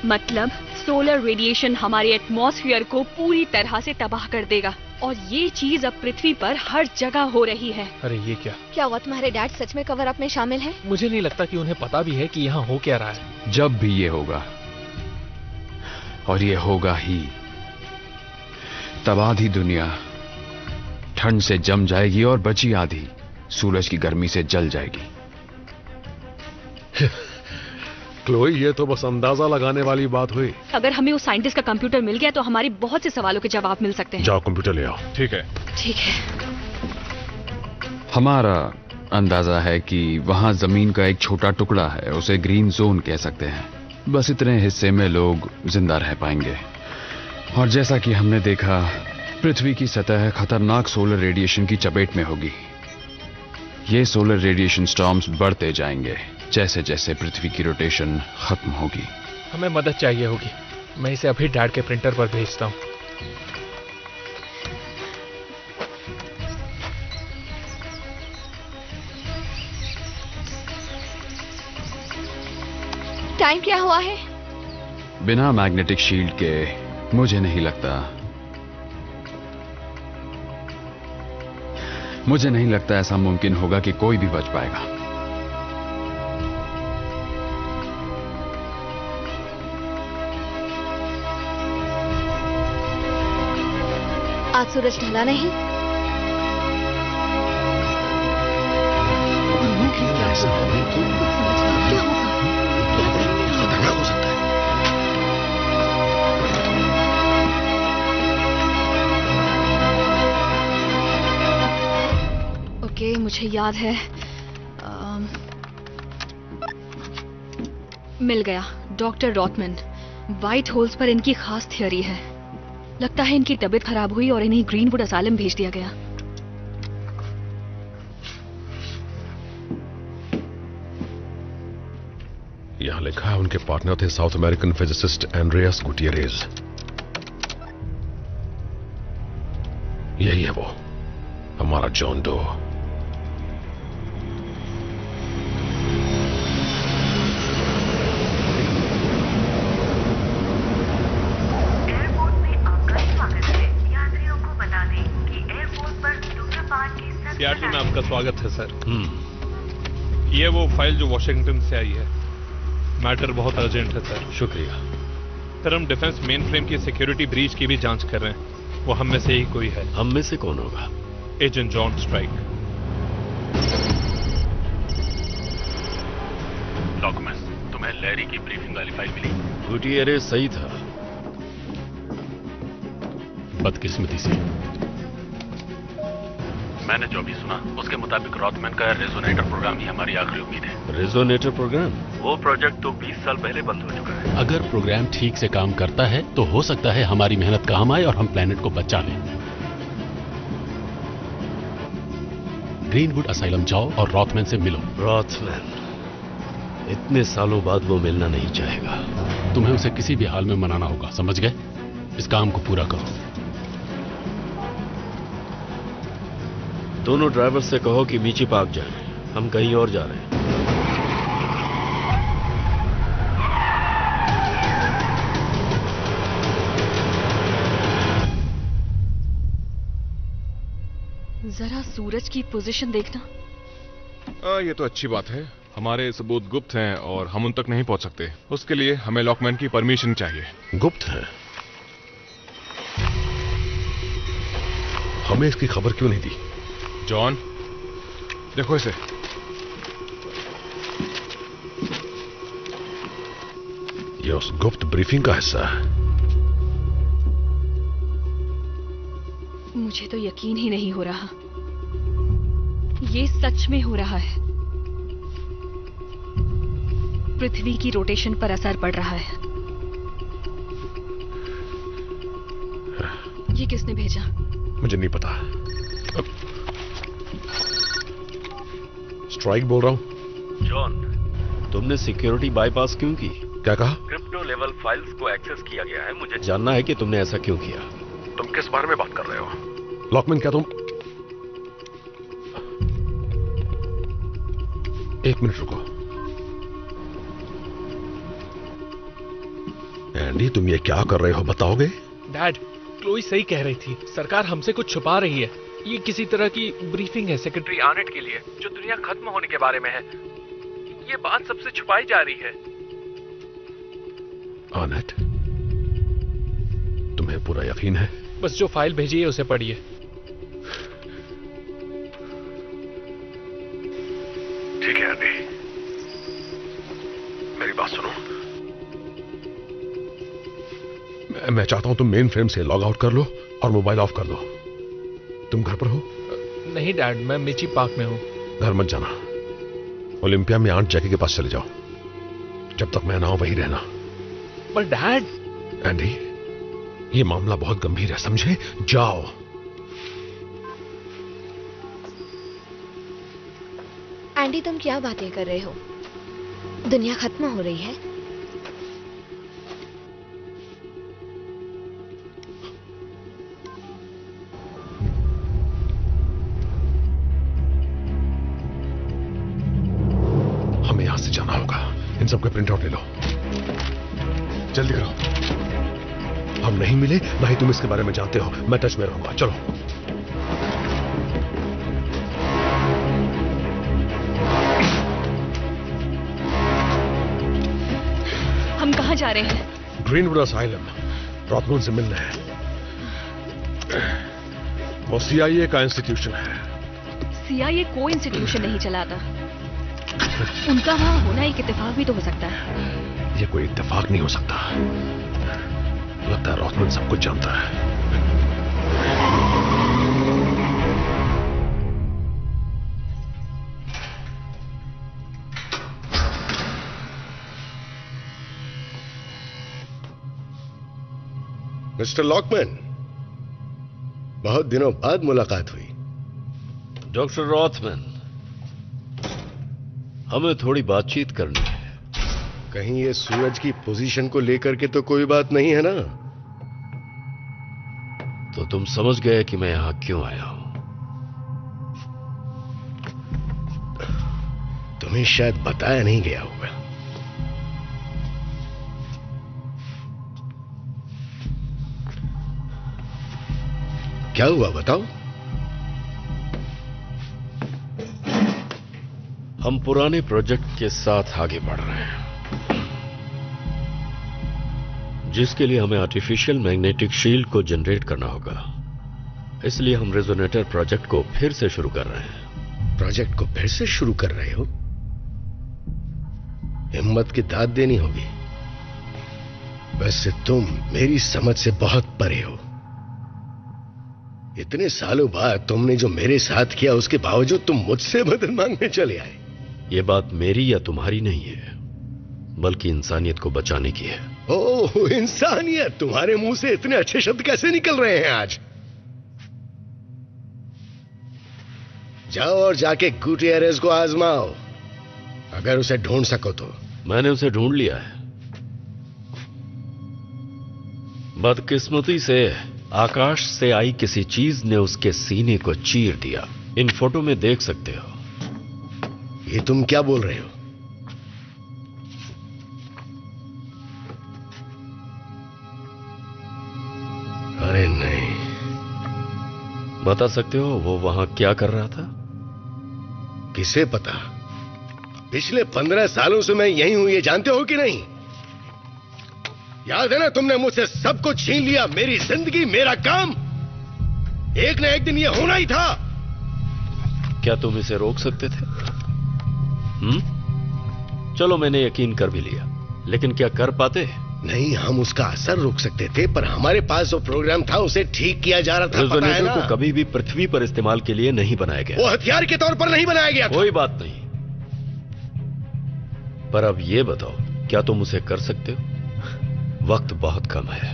C: मतलब सोलर रेडिएशन हमारे एटमॉस्फेयर को पूरी तरह से तबाह कर देगा और ये चीज अब पृथ्वी पर हर जगह हो रही है।
H: अरे ये क्या?
G: क्या हुआ? तुम्हारे डैड सच में कवर अप में शामिल हैं?
H: मुझे नहीं लगता कि उन्हें पता भी है कि यहाँ हो क्या रहा है।
K: जब भी ये होगा, और ये होगा ही, तब आधी दुनिया ठंड से जम जाएगी और बची आधी सूरज की गर्मी से जल जाएगी।
A: क्लोई, ये तो बस अंदाजा लगाने वाली बात हुई।
C: अगर हमें उस साइंटिस्ट का कंप्यूटर मिल गया तो हमारे बहुत से सवालों के जवाब मिल सकते हैं।
A: जाओ कंप्यूटर ले आओ।
B: ठीक है।
C: ठीक है।
K: हमारा अंदाजा है कि वहां जमीन का एक छोटा टुकड़ा है, उसे ग्रीन जोन कह सकते हैं। बस इतने हिस्से में लोग जिंदा रह पाएंगे। और जैसा कि हमने देखा, पृथ्वी की सतह खतरनाक सोलर रेडिएशन की चपेट में होगी। ये सोलर रेडिएशन स्टॉर्म्स बढ़ते जाएंगे जैसे जैसे पृथ्वी की रोटेशन खत्म होगी।
H: हमें मदद चाहिए होगी। मैं इसे अभी डैड के प्रिंटर पर भेजता हूँ।
G: टाइम क्या हुआ है?
K: बिना मैग्नेटिक शील्ड के मुझे नहीं लगता ऐसा मुमकिन होगा कि कोई भी बच पाएगा।
G: आज सूरज ढला नहीं।
C: याद है। मिल गया, डॉक्टर रॉथमैन। व्हाइट होल्स पर इनकी खास थ्योरी है। लगता है इनकी तबीयत खराब हुई और इन्हें ग्रीनवुड असाइलम भेज दिया गया।
A: यहां लिखा है उनके पार्टनर थे साउथ अमेरिकन फिजिसिस्ट एंड्रियास गुटियरेज। यही है वो, हमारा जॉन डो।
H: सियाटल में आपका स्वागत है सर। ये वो फाइल जो वॉशिंगटन से आई है। मैटर बहुत अर्जेंट है सर।
E: शुक्रिया
H: सर, हम डिफेंस मेन फ्रेम की सिक्योरिटी ब्रीच की भी जांच कर रहे हैं। वो हम में से ही कोई है।
E: हम में से कौन होगा?
H: Agent John strike.
F: डॉक्यूमेंट्स, तुम्हें लैरी की ब्रीफिंग वाली फाइल मिली?
E: गुटियरेज सही था।
F: बदकिस्मती से मैंने जो भी सुना उसके मुताबिक रॉथमैन का रेजोनेटर प्रोग्राम ही हमारी आखिरी उम्मीद है।
E: Resonator programme?
F: वो प्रोजेक्ट तो 20 साल पहले बंद हो चुका है। अगर प्रोग्राम ठीक से काम करता है तो हो सकता है हमारी मेहनत काम आए और हम प्लेनेट को बचा लें। ग्रीनवुड असाइलम जाओ और रॉथमैन से मिलो।
E: रॉथमैन? इतने सालों बाद वो मिलना नहीं चाहेगा।
F: तुम्हें उसे किसी भी हाल में मनाना होगा, समझ गए? इस काम को पूरा करो।
E: दोनों ड्राइवर से कहो कि मीची पार्क जाएं। हम कहीं और जा रहे हैं।
C: जरा सूरज की पोजीशन देखना।
B: ये तो अच्छी बात है। हमारे सबूत गुप्त हैं और हम उन तक नहीं पहुंच सकते। उसके लिए हमें लॉकमैन की परमिशन चाहिए।
A: गुप्त है? हमें इसकी खबर क्यों नहीं दी?
B: जॉन, देखो इसे।
A: ये उस गुप्त ब्रीफिंग का हिस्सा है।
C: मुझे तो यकीन ही नहीं हो रहा। ये सच में हो रहा है। पृथ्वी की रोटेशन पर असर पड़ रहा है। ये किसने भेजा?
A: मुझे नहीं पता। स्ट्राइक बोल रहा हूं।
E: जॉन, तुमने सिक्योरिटी बाईपास क्यों की?
A: क्या कहा?
E: क्रिप्टो लेवल फाइल्स को एक्सेस किया गया है। मुझे जानना है कि तुमने ऐसा क्यों किया।
A: तुम किस बारे में बात कर रहे हो? लॉकमैन, क्या तुम... एक मिनट रुको। एंडी, तुम ये क्या कर रहे हो, बताओगे?
H: डैड, क्लोई सही कह रही थी। सरकार हमसे कुछ छुपा रही है। ये किसी तरह की ब्रीफिंग है सेक्रेटरी आर्नेट के लिए, जो दुनिया खत्म होने के बारे में है। ये बात सबसे छुपाई जा रही है।
A: आर्नेट? तुम्हें पूरा यकीन है?
H: बस जो फाइल भेजी है उसे पढ़िए।
A: ठीक है एंडी, मेरी बात सुनो। मैं चाहता हूं तुम मेन फ्रेम से लॉग आउट कर लो और मोबाइल ऑफ कर दो। तुम घर पर हो?
H: नहीं डैड, मैं मिची पार्क में हूं।
A: घर मत जाना। ओलंपिया में आंट जैकी के पास चले जाओ। जब तक मैं ना हूं वहीं रहना।
H: पर डैड...
A: एंडी, ये मामला बहुत गंभीर है, समझे? जाओ।
G: एंडी, तुम क्या बातें कर रहे हो? दुनिया खत्म हो रही है।
A: हमें यहां से जाना होगा। इन सबका प्रिंट आउट ले लो, जल्दी करो। हम नहीं मिले, ना ही तुम इसके बारे में जानते हो। मैं टच में रहूंगा। चलो।
C: हम कहां जा रहे हैं?
A: Greenwood asylum. रॉथमैन से मिलना है। वो CIA का इंस्टीट्यूशन है।
C: CIA कोई इंस्टीट्यूशन नहीं चलाता। उनका वहां होना एक इत्तेफाक भी तो हो सकता है।
A: ये कोई इत्तेफाक नहीं हो सकता। लगता है रॉथमैन सब कुछ जानता है।
L: मिस्टर लॉकमैन, बहुत दिनों बाद मुलाकात हुई।
E: डॉक्टर रॉथमैन, हमें थोड़ी बातचीत करनी है।
L: कहीं ये सूरज की पोजीशन को लेकर के तो कोई बात नहीं है ना?
E: तो तुम समझ गए कि मैं यहां क्यों आया हूं।
L: तुम्हें शायद बताया नहीं गया होगा। क्या हुआ बताओ?
E: हम पुराने प्रोजेक्ट के साथ आगे बढ़ रहे हैं, जिसके लिए हमें आर्टिफिशियल मैग्नेटिक शील्ड को जनरेट करना होगा। इसलिए हम रेजोनेटर प्रोजेक्ट को फिर से शुरू कर रहे हैं।
L: प्रोजेक्ट को फिर से शुरू कर रहे हो? हिम्मत की दाद देनी होगी। वैसे तुम मेरी समझ से बहुत परे हो। इतने सालों बाद तुमने जो मेरे साथ किया, उसके बावजूद तुम मुझसे मदद मांगने चले आए।
E: यह बात मेरी या तुम्हारी नहीं है, बल्कि इंसानियत को बचाने की है।
L: ओह, इंसानियत! तुम्हारे मुंह से इतने अच्छे शब्द कैसे निकल रहे हैं आज? जाओ और जाके गुटियरेज को आजमाओ, अगर उसे ढूंढ सको तो।
E: मैंने उसे ढूंढ लिया है। बदकिस्मती से आकाश से आई किसी चीज ने उसके सीने को चीर दिया। इन फोटो में देख सकते हो।
L: ये तुम क्या बोल रहे हो? अरे नहीं।
E: बता सकते हो वो वहां क्या कर रहा था?
L: किसे पता? पिछले 15 सालों से मैं यही हूं, ये जानते हो कि नहीं? याद है ना, तुमने मुझसे सब कुछ छीन लिया, मेरी जिंदगी, मेरा काम। एक ना एक दिन ये होना ही था।
E: क्या तुम इसे रोक सकते थे? चलो, मैंने यकीन कर भी लिया, लेकिन क्या कर पाते?
L: नहीं, हम उसका असर रोक सकते थे, पर हमारे पास जो प्रोग्राम था उसे ठीक किया जा रहा था।
E: रेजोनेटर को कभी भी पृथ्वी पर इस्तेमाल के लिए नहीं बनाया गया।
L: वो हथियार के तौर पर नहीं बनाया गया था।
E: कोई बात नहीं, पर अब ये बताओ, क्या तुम उसे कर सकते हो? वक्त बहुत कम है।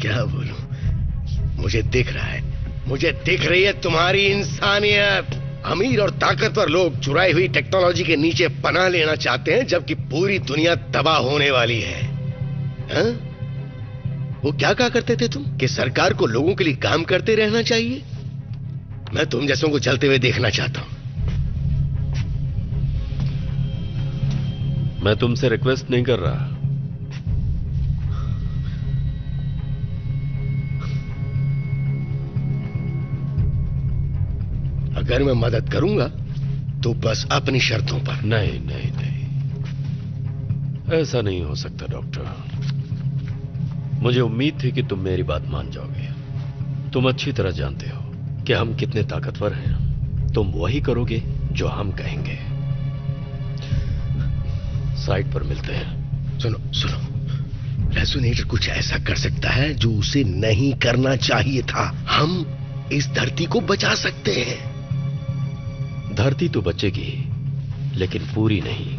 L: क्या बोलूं? मुझे दिख रहा है, मुझे दिख रही है तुम्हारी इंसानियत। अमीर और ताकतवर लोग चुराई हुई टेक्नोलॉजी के नीचे पनाह लेना चाहते हैं, जबकि पूरी दुनिया तबाह होने वाली है। हाँ? वो क्या कहा करते थे तुम, कि सरकार को लोगों के लिए काम करते रहना चाहिए? मैं तुम जैसों को जलते हुए देखना चाहता हूं।
E: मैं तुमसे रिक्वेस्ट नहीं कर रहा।
L: अगर मैं मदद करूंगा तो बस अपनी शर्तों पर।
E: नहीं नहीं नहीं, ऐसा नहीं हो सकता डॉक्टर। मुझे उम्मीद थी कि तुम मेरी बात मान जाओगे। तुम अच्छी तरह जानते हो कि हम कितने ताकतवर हैं। तुम वही करोगे जो हम कहेंगे। साइट पर मिलते हैं।
L: सुनो सुनो, रेजोनेटर कुछ ऐसा कर सकता है जो उसे नहीं करना चाहिए था। हम इस धरती को बचा सकते हैं।
E: धरती तो बचेगी, लेकिन पूरी नहीं।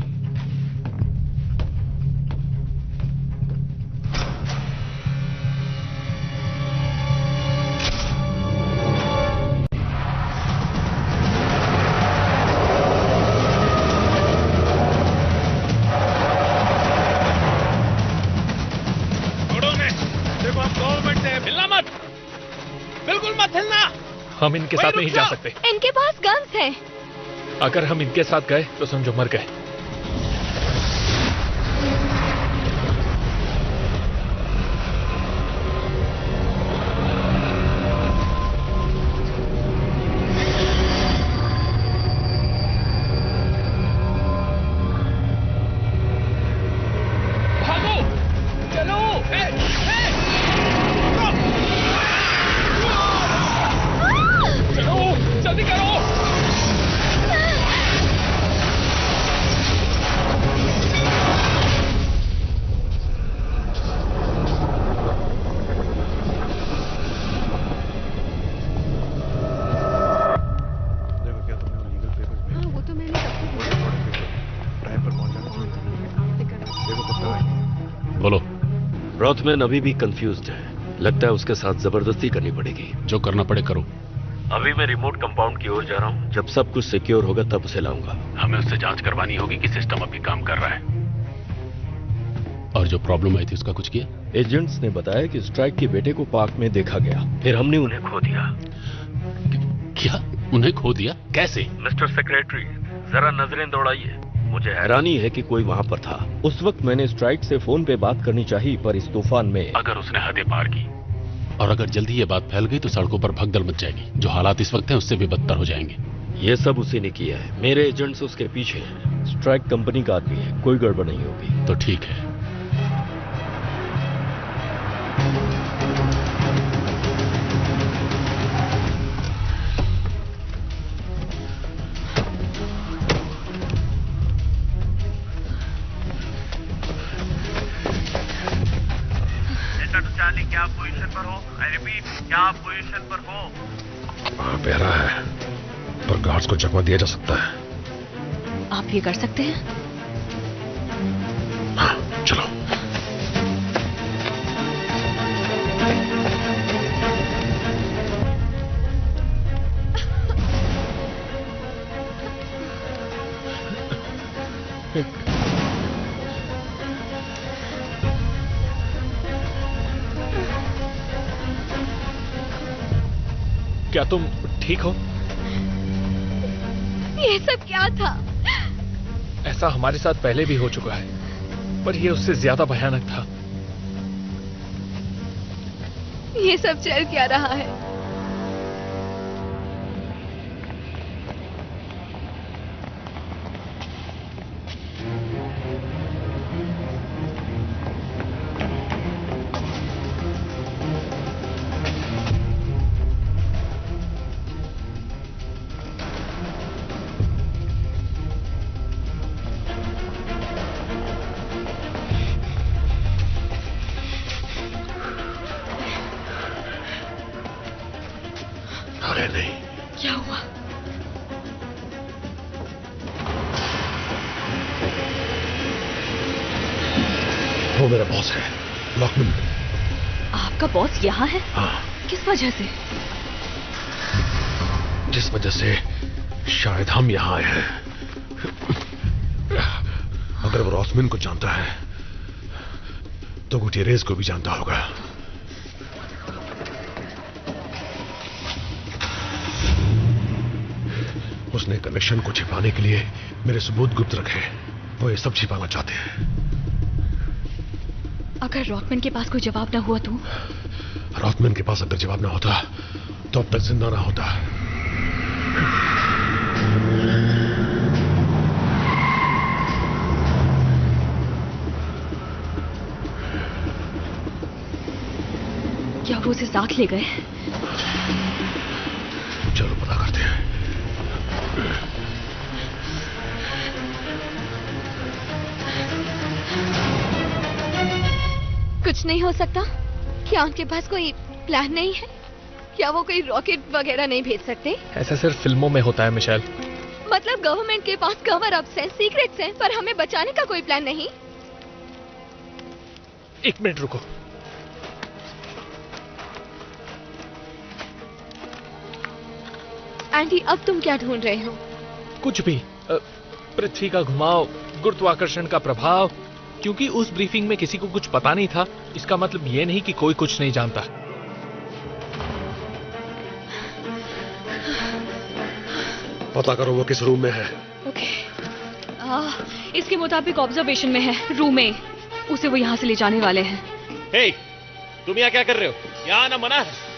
H: देखो, हम गवर्नमेंट से हिलना मत, बिल्कुल मत हिलना। हम इनके साथ नहीं जा सकते।
G: इनके पास गन्स हैं।
H: अगर हम इनके साथ गए तो समझो मर गए। भागो, चलो, चलो, जल्दी करो।
E: बोलो। रॉथमैन अभी भी कंफ्यूज्ड है, लगता है उसके साथ जबरदस्ती करनी पड़ेगी।
F: जो करना पड़े करो।
E: अभी मैं रिमोट कंपाउंड की ओर जा रहा हूँ। जब सब कुछ सिक्योर होगा तब उसे लाऊंगा।
F: हमें उससे जांच करवानी होगी कि सिस्टम अभी काम कर रहा है। और जो प्रॉब्लम आई थी उसका कुछ किया?
E: एजेंट्स ने बताया कि स्ट्राइक के बेटे को पार्क में देखा गया, फिर हमने उन्हें खो दिया।
F: क्या? उन्हें खो दिया? कैसे?
E: मिस्टर सेक्रेटरी, जरा नजरें दौड़ाइए। मुझे हैरानी है कि कोई वहाँ पर था। उस वक्त मैंने स्ट्राइक से फोन पे बात करनी चाहिए, पर इस तूफान में
F: अगर उसने हदें पार की और अगर जल्दी ये बात फैल गई तो सड़कों पर भगदड़ मच जाएगी। जो हालात इस वक्त हैं उससे भी बदतर हो जाएंगे।
E: ये सब उसी ने किया है। मेरे एजेंट्स उसके पीछे हैं। स्ट्राइक कंपनी का आदमी है, कोई गड़बड़ नहीं होगी।
F: तो ठीक है।
M: क्या पोजीशन पर हो? I repeat, क्या आप पोजीशन पर हो?
A: हाँ, बहरा है, पर गार्ड्स को चकमा दिया जा सकता है।
C: आप ये कर सकते हैं?
A: हाँ, चलो।
H: क्या तुम ठीक हो?
G: ये सब क्या था?
H: ऐसा हमारे साथ पहले भी हो चुका है, पर ये उससे ज्यादा भयानक था।
G: ये सब चल क्या रहा है? क्या हुआ?
A: वो मेरा बॉस है, लॉकमैन।
C: आपका बॉस यहाँ है?
A: हाँ।
C: किस वजह से?
A: जिस वजह से शायद हम यहाँ आए हैं। अगर वो रॉसमिन को जानता है तो गुटियरेज को भी जानता होगा। उसने कनेक्शन को छिपाने के लिए मेरे सबूत गुप्त रखे। वो ये सब छिपाना चाहते हैं।
C: अगर रॉकमैन के पास कोई जवाब ना हुआ तो?
A: रॉकमैन के पास अगर जवाब ना होता तो अब तक जिंदा ना होता।
C: क्या वो उसे साथ ले गए?
A: चलो पता करते हैं।
G: कुछ नहीं हो सकता? क्या उनके पास कोई प्लान नहीं है? क्या वो कोई रॉकेट वगैरह नहीं भेज सकते?
H: ऐसा सिर्फ फिल्मों में होता है मिशेल।
G: मतलब गवर्नमेंट के पास कवर अप्स हैं, सीक्रेट्स हैं, पर हमें बचाने का कोई प्लान नहीं?
H: एक मिनट रुको।
G: एंडी, अब तुम क्या ढूंढ रहे हो?
H: कुछ भी। पृथ्वी का घुमाव, गुरुत्वाकर्षण का प्रभाव। क्योंकि उस ब्रीफिंग में किसी को कुछ पता नहीं था, इसका मतलब ये नहीं कि कोई कुछ नहीं जानता।
A: पता करो वो किस रूम में है।
C: ओके। इसके मुताबिक ऑब्जर्वेशन में है, रूम में। उसे वो यहाँ से ले जाने वाले हैं।
J: हे, तुम यहाँ क्या कर रहे हो? यहाँ आना मना है।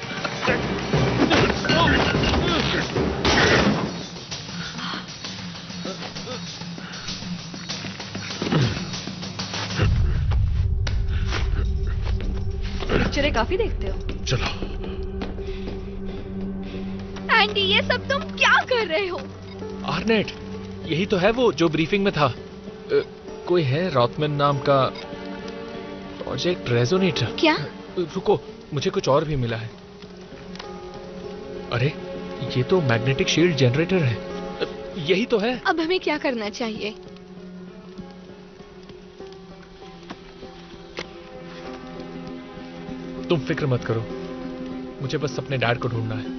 C: पिक्चरें काफी देखते हो।
A: चलो।
G: एंडी, ये सब तुम क्या कर रहे हो?
H: आर्नेट, यही तो है वो जो ब्रीफिंग में था। कोई है रॉकमैन नाम का, प्रोजेक्ट रेजोनेटर।
G: क्या?
H: रुको, मुझे कुछ और भी मिला है। अरे, ये तो मैग्नेटिक शील्ड जनरेटर है। यही तो है।
G: अब हमें क्या करना चाहिए?
H: तुम फिक्र मत करो, मुझे बस अपने डैड को ढूंढना है।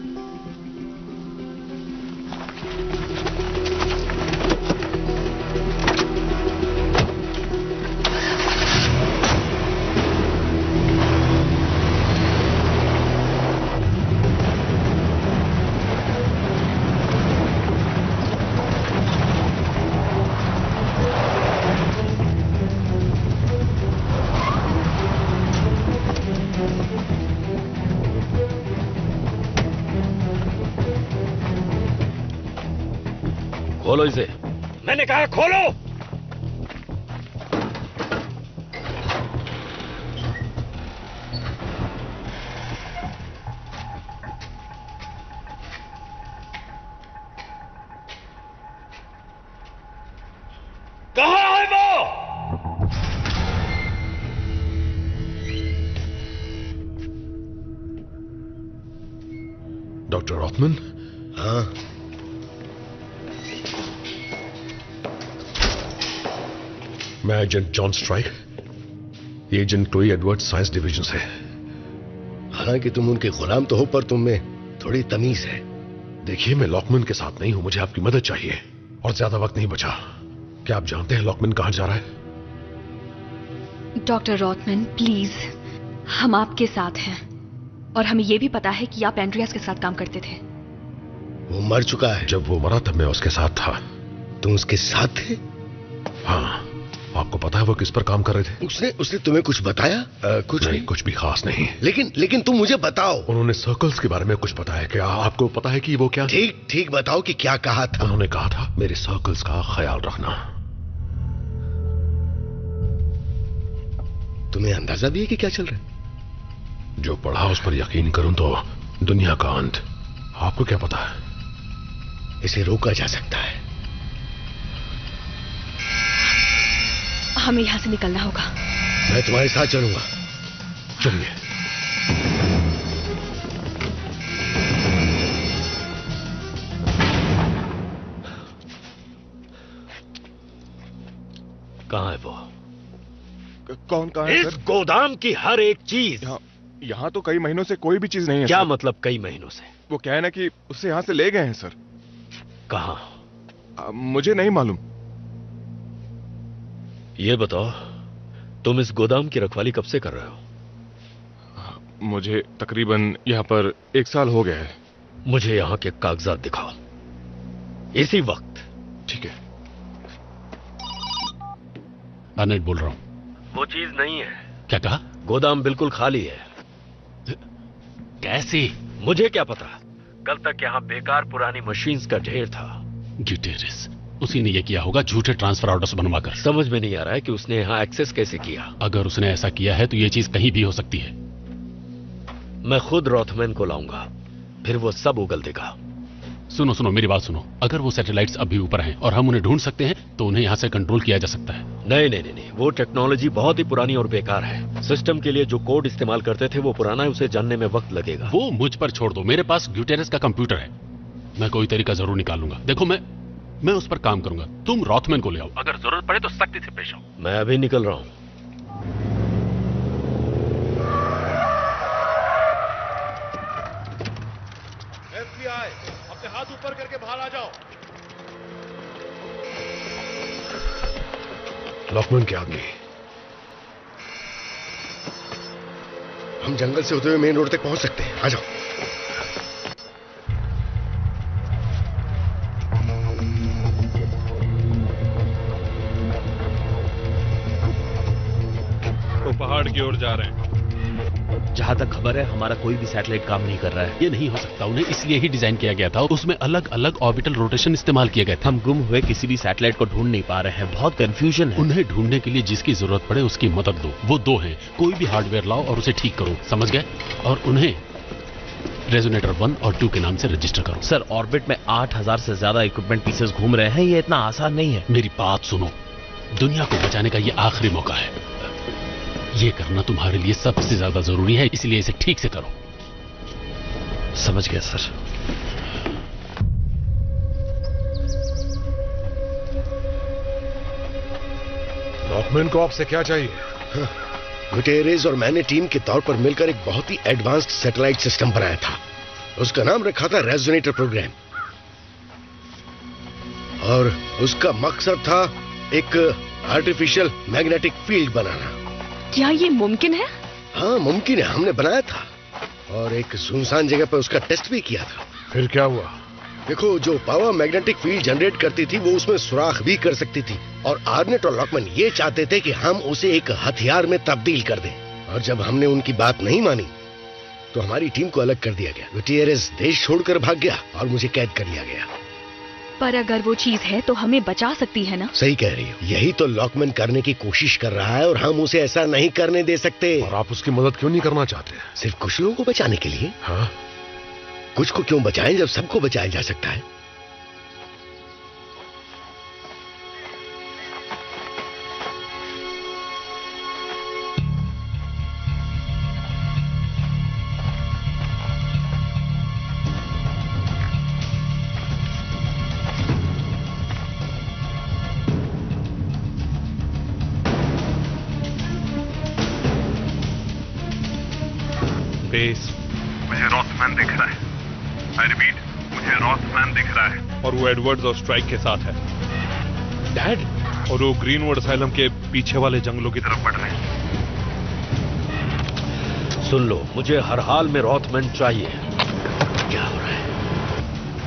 E: खोलो इसे। मैंने कहा खोलो। कहाँ है वो?
A: डॉक्टर रॉथमैन?
L: हाँ,
A: मैं एजेंट जॉन स्ट्राइक, ये agent Chloe Edward science division से।
L: हालांकि तुम उनके गुलाम तो हो, पर तुम में थोड़ी तमीज है।
A: देखिए, मैं लॉकमैन के साथ नहीं हूं, मुझे आपकी मदद चाहिए और ज्यादा वक्त नहीं बचा। क्या आप जानते हैं लॉकमैन कहां जा रहा है?
C: डॉक्टर रॉथमैन प्लीज, हम आपके साथ हैं और हमें यह भी पता है कि आप एंड्रियास के साथ काम करते थे।
L: वो मर चुका है।
A: जब वो मरा तब मैं उसके साथ था।
L: तुम उसके साथ थे?
A: हाँ। आपको पता है वो किस पर काम कर रहे थे?
L: उसने तुम्हें कुछ बताया? कुछ
A: नहीं, कुछ भी खास नहीं।
L: लेकिन तुम मुझे बताओ।
A: उन्होंने सर्कल्स के बारे में कुछ बताया। क्या आपको पता है कि वो क्या?
L: ठीक बताओ कि क्या कहा था।
A: उन्होंने कहा था मेरे सर्कल्स का ख्याल रखना।
L: तुम्हें अंदाजा भी है कि क्या चल रहा है?
A: जो पढ़ा उस पर यकीन करूं तो दुनिया का अंत। आपको क्या पता है?
L: इसे रोका जा सकता है।
C: हमें यहां से निकलना होगा।
L: मैं तुम्हारे साथ चलूंगा।
A: चलिए।
E: कहां है वो?
B: कौन कहां है?
E: इस गोदाम की हर एक चीज।
B: यहाँ तो कई महीनों से कोई भी चीज नहीं है।
E: क्या
B: सर?
E: मतलब कई महीनों से?
B: वो क्या है ना कि उससे यहाँ से ले गए हैं सर।
E: कहां?
B: मुझे नहीं मालूम।
E: ये बताओ, तुम इस गोदाम की रखवाली कब से कर रहे हो?
B: मुझे तकरीबन यहाँ पर 1 साल हो गया है।
E: मुझे यहाँ के कागजात दिखाओ इसी वक्त।
B: ठीक है।
F: अर्नेट बोल रहा हूँ।
E: वो चीज नहीं है।
F: क्या कहा?
E: गोदाम बिल्कुल खाली है।
F: कैसे?
E: मुझे क्या पता। कल तक यहाँ बेकार पुरानी मशीन्स का ढेर था।
F: ग्यूटेरस, उसी ने ये किया होगा, झूठे ट्रांसफर ऑर्डर्स बनवाकर।
E: समझ में नहीं आ रहा है कि उसने यहाँ एक्सेस कैसे किया।
F: अगर उसने ऐसा किया है तो ये चीज कहीं भी हो सकती है।
E: मैं खुद रॉथमैन को लाऊंगा, फिर वो सब उगल देगा।
F: सुनो सुनो, मेरी बात सुनो। अगर वो सैटेलाइट्स अभी ऊपर हैं और हम उन्हें ढूंढ सकते हैं तो उन्हें यहाँ से कंट्रोल किया जा सकता है।
E: नहीं, वो टेक्नोलॉजी बहुत ही पुरानी और बेकार है। सिस्टम के लिए जो कोड इस्तेमाल करते थे वो पुराना है, उसे जानने में वक्त लगेगा।
F: वो मुझ पर छोड़ दो, मेरे पास ग्यूटेरस का कंप्यूटर है। मैं कोई तरीका जरूर निकाल लूंगा। देखो, मैं उस पर काम करूंगा। तुम रॉथमैन को ले आओ, अगर जरूरत पड़े तो सख्ती से पेश आओ।
E: मैं अभी निकल रहा हूं।
D: FBI, अपने हाथ ऊपर करके बाहर आ जाओ।
A: लॉकमैन के आदमी।
L: हम जंगल से होते हुए मेन रोड तक पहुंच सकते हैं। आ जाओ।
B: वो पहाड़ की ओर जा रहे हैं।
J: जहां तक खबर है हमारा कोई भी सैटेलाइट काम नहीं कर रहा है।
F: ये नहीं हो सकता, उन्हें इसलिए ही डिजाइन किया गया था। उसमें अलग अलग ऑर्बिटल रोटेशन इस्तेमाल किए गए थे।
J: हम गुम हुए किसी भी सैटेलाइट को ढूंढ नहीं पा रहे हैं, बहुत कंफ्यूजन है।
F: उन्हें ढूंढने के लिए जिसकी जरूरत पड़े उसकी मदद दो। वो 2 हैं, कोई भी हार्डवेयर लाओ और उसे ठीक करो, समझ गए? और उन्हें रेजोनेटर 1 और 2 के नाम से रजिस्टर करो।
J: सर, ऑर्बिट में 8000 से ज्यादा इक्विपमेंट पीसेस घूम रहे हैं, ये इतना आसान नहीं है।
F: मेरी बात सुनो, दुनिया को बचाने का ये आखिरी मौका है। ये करना तुम्हारे लिए सबसे ज्यादा जरूरी है, इसलिए इसे ठीक से करो।
J: समझ गया सर।
A: लॉकमैन को आपसे क्या चाहिए?
L: गुटेरेस और मैंने टीम के तौर पर मिलकर एक बहुत ही एडवांस्ड सैटेलाइट सिस्टम बनाया था। उसका नाम रखा था रेजोनेटर प्रोग्राम, और उसका मकसद था एक आर्टिफिशियल मैग्नेटिक फील्ड बनाना।
C: क्या ये मुमकिन है?
L: हाँ मुमकिन है, हमने बनाया था और एक सुनसान जगह पर उसका टेस्ट भी किया था।
A: फिर क्या हुआ?
L: देखो, जो पावर मैग्नेटिक फील्ड जनरेट करती थी वो उसमें सुराख भी कर सकती थी, और आर्नेट और लॉकमैन ये चाहते थे कि हम उसे एक हथियार में तब्दील कर दें। और जब हमने उनकी बात नहीं मानी तो हमारी टीम को अलग कर दिया गया। गुटियरेस देश छोड़कर भाग गया और मुझे कैद कर लिया गया।
C: पर अगर वो चीज है तो हमें बचा सकती है ना?
L: सही कह रही हो, यही तो लॉकमैन करने की कोशिश कर रहा है और हम उसे ऐसा नहीं करने दे सकते।
A: और आप उसकी मदद क्यों नहीं करना चाहते?
L: सिर्फ कुछ लोगों को बचाने के लिए?
A: हाँ,
L: कुछ को क्यों बचाएं जब सबको बचाया जा सकता है?
M: मुझे रॉथमैन दिख रहा है। आई रिपीट, मुझे रॉथमैन दिख रहा है।
B: और वो एडवर्ड्स और स्ट्राइक के साथ है।
D: डैड?
B: और वो ग्रीनवुड असाइलम के पीछे वाले जंगलों की तरफ बढ़ रहे हैं।
E: सुन लो, मुझे हर हाल में रॉथमैन चाहिए। क्या हो रहा है?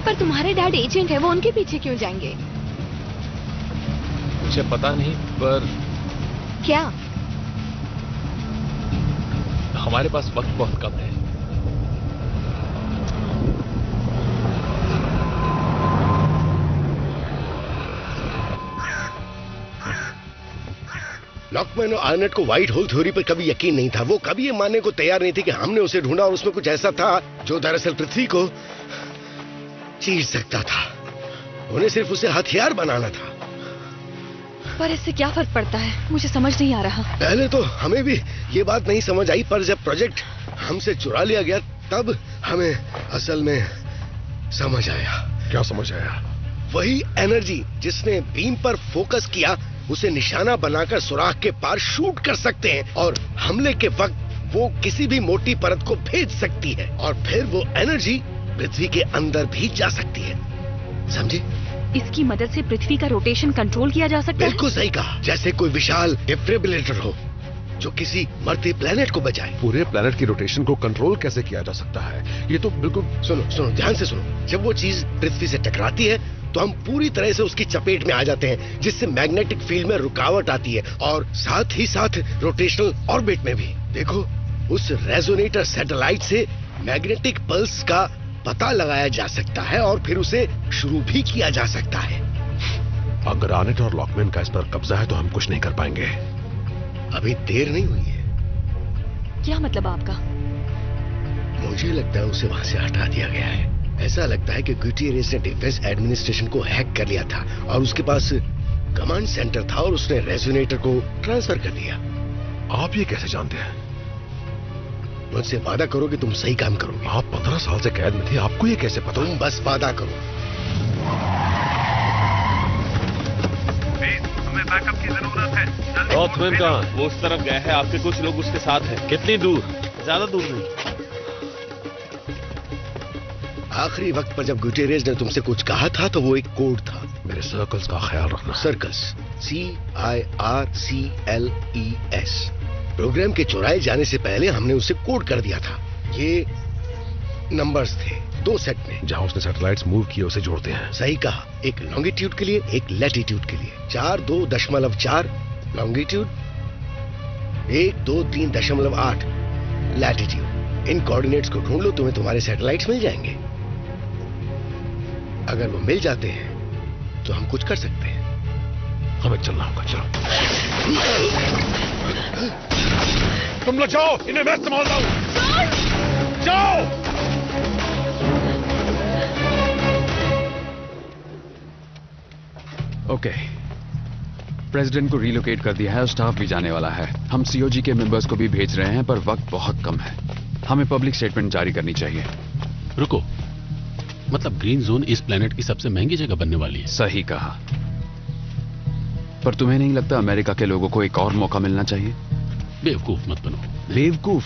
G: पर तुम्हारे डैड एजेंट है, वो उनके पीछे क्यों जाएंगे?
H: मुझे पता नहीं, पर
G: क्या?
H: हमारे पास वक्त बहुत कम है।
L: लॉकमैन और आर्नेट को व्हाइट होल थ्योरी पर कभी यकीन नहीं था। वो कभी ये मानने को तैयार नहीं थे कि हमने उसे ढूंढा और उसमें कुछ ऐसा था जो दरअसल पृथ्वी को चीर सकता था। उन्हें सिर्फ उसे हथियार बनाना था।
C: पर इससे क्या फर्क पड़ता है? मुझे समझ नहीं आ रहा।
L: पहले तो हमें भी ये बात नहीं समझ आई, पर जब प्रोजेक्ट हमसे चुरा लिया गया तब हमें असल में समझ आया।
A: क्या समझ आया?
L: वही एनर्जी जिसने बीम पर फोकस किया उसे निशाना बनाकर सुराख के पार शूट कर सकते हैं, और हमले के वक्त वो किसी भी मोटी परत को भेज सकती है, और फिर वो एनर्जी पृथ्वी के अंदर भी जा सकती है। समझे?
C: इसकी मदद से पृथ्वी का रोटेशन कंट्रोल किया जा सकता है?
L: बिल्कुल सही कहा। जैसे कोई विशाल डिफिब्रिलेटर हो जो किसी मरते प्लेनेट को बचाए।
A: पूरे प्लेनेट की रोटेशन को कंट्रोल कैसे किया जा सकता है? ये तो बिल्कुल...
L: सुनो ध्यान से सुनो। जब वो चीज पृथ्वी से टकराती है तो हम पूरी तरह से उसकी चपेट में आ जाते हैं, जिससे मैग्नेटिक फील्ड में रुकावट आती है और साथ ही साथ रोटेशनल ऑर्बिट में भी। देखो, उस रेजोनेटर सैटेलाइट से मैग्नेटिक पल्स का पता लगाया जा सकता है और फिर उसे शुरू भी किया जा सकता है।
A: अगर आर्नेट और लॉकमैन का इस पर कब्जा है तो हम कुछ नहीं कर पाएंगे।
L: अभी देर नहीं हुई है।
C: क्या मतलब आपका?
L: मुझे लगता है उसे वहां से हटा दिया गया है। ऐसा लगता है कि गुटियरेस ने डिफेंस एडमिनिस्ट्रेशन को हैक कर लिया था और उसके पास कमांड सेंटर था और उसने रेजोनेटर को ट्रांसफर कर दिया।
A: आप ये कैसे जानते हैं?
L: मुझसे वादा करो कि तुम सही काम करोगे।
A: आप 15 साल से कैद में थे, आपको ये कैसे पता?
L: तुम बस वादा करो।
M: हमें बैकअप की जरूरत है।
J: रॉथमैन कहाँ? वो उस तरफ गया है, आपके कुछ लोग उसके साथ हैं। कितनी दूर? ज्यादा दूर नहीं।
L: आखिरी वक्त पर जब गुटेरेस ने तुमसे कुछ कहा था तो वो एक कोड था।
A: मेरे सर्कल्स का ख्याल रखना।
L: Circles, CIRCLES। प्रोग्राम के चुराए जाने से पहले हमने उसे कोड कर दिया था। ये नंबर्स थे 2 सेट में।
A: जहां उसने सैटेलाइट्स मूव किए उसे जोड़ते हैं।
L: सही कहा। एक लॉन्गिट्यूड के लिए, एक लैटिट्यूड के लिए। 4.2.4 लॉन्गिट्यूड, 123.8 लैटिट्यूड। इन कोऑर्डिनेट्स को ढूंढ लो, तुम्हें तुम्हारे सैटेलाइट्स मिल जाएंगे। अगर वो मिल जाते हैं तो हम कुछ कर सकते हैं।
A: हमें चलना होगा। चलो तुम लोग जाओ, इन्हें मैं संभालता हूं। जाओ।
K: ओके, प्रेसिडेंट को रिलोकेट कर दिया है और स्टाफ भी जाने वाला है। हम सीओजी के मेंबर्स को भी भेज रहे हैं, पर वक्त बहुत कम है। हमें पब्लिक स्टेटमेंट जारी करनी चाहिए।
F: रुको, मतलब ग्रीन जोन इस प्लेनेट की सबसे महंगी जगह बनने वाली है।
K: सही कहा। पर तुम्हें नहीं लगता अमेरिका के लोगों को एक और मौका मिलना चाहिए?
F: बेवकूफ मत बनो।
K: बेवकूफ?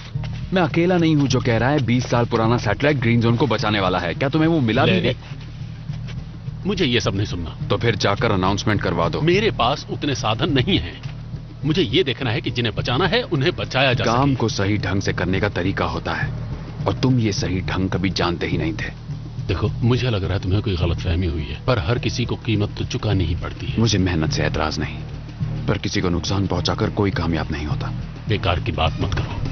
K: मैं अकेला नहीं हूं जो कह रहा है 20 साल पुराना सैटेलाइट ग्रीन जोन को बचाने वाला है। क्या तुम्हें वो मिला भी नहीं?
F: मुझे ये सब नहीं सुनना।
K: तो फिर जाकर अनाउंसमेंट करवा दो।
F: मेरे पास उतने साधन नहीं हैं। मुझे ये देखना है कि जिन्हें बचाना है उन्हें बचाया जा सके।
K: काम को सही ढंग से करने का तरीका होता है और तुम ये सही ढंग कभी जानते ही नहीं थे।
F: देखो, मुझे लग रहा है तुम्हें कोई गलतफहमी हुई है, पर हर किसी को कीमत तो चुकानी ही पड़ती है।
K: मुझे मेहनत से ऐतराज नहीं, पर किसी को नुकसान पहुंचाकर कोई कामयाब नहीं होता।
F: बेकार की बात मत करो।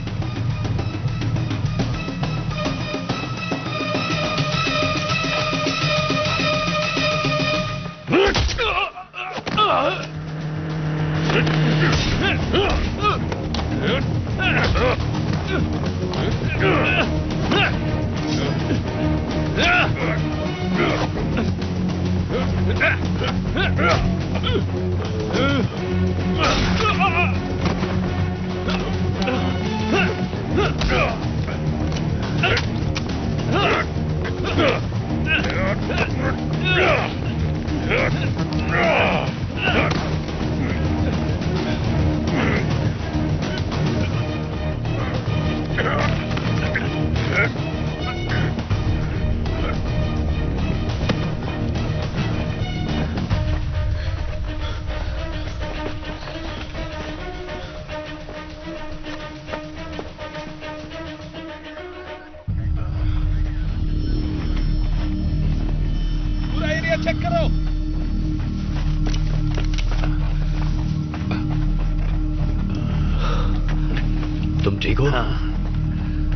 H: चेक करो।
E: तुम ठीक हो?
L: हाँ,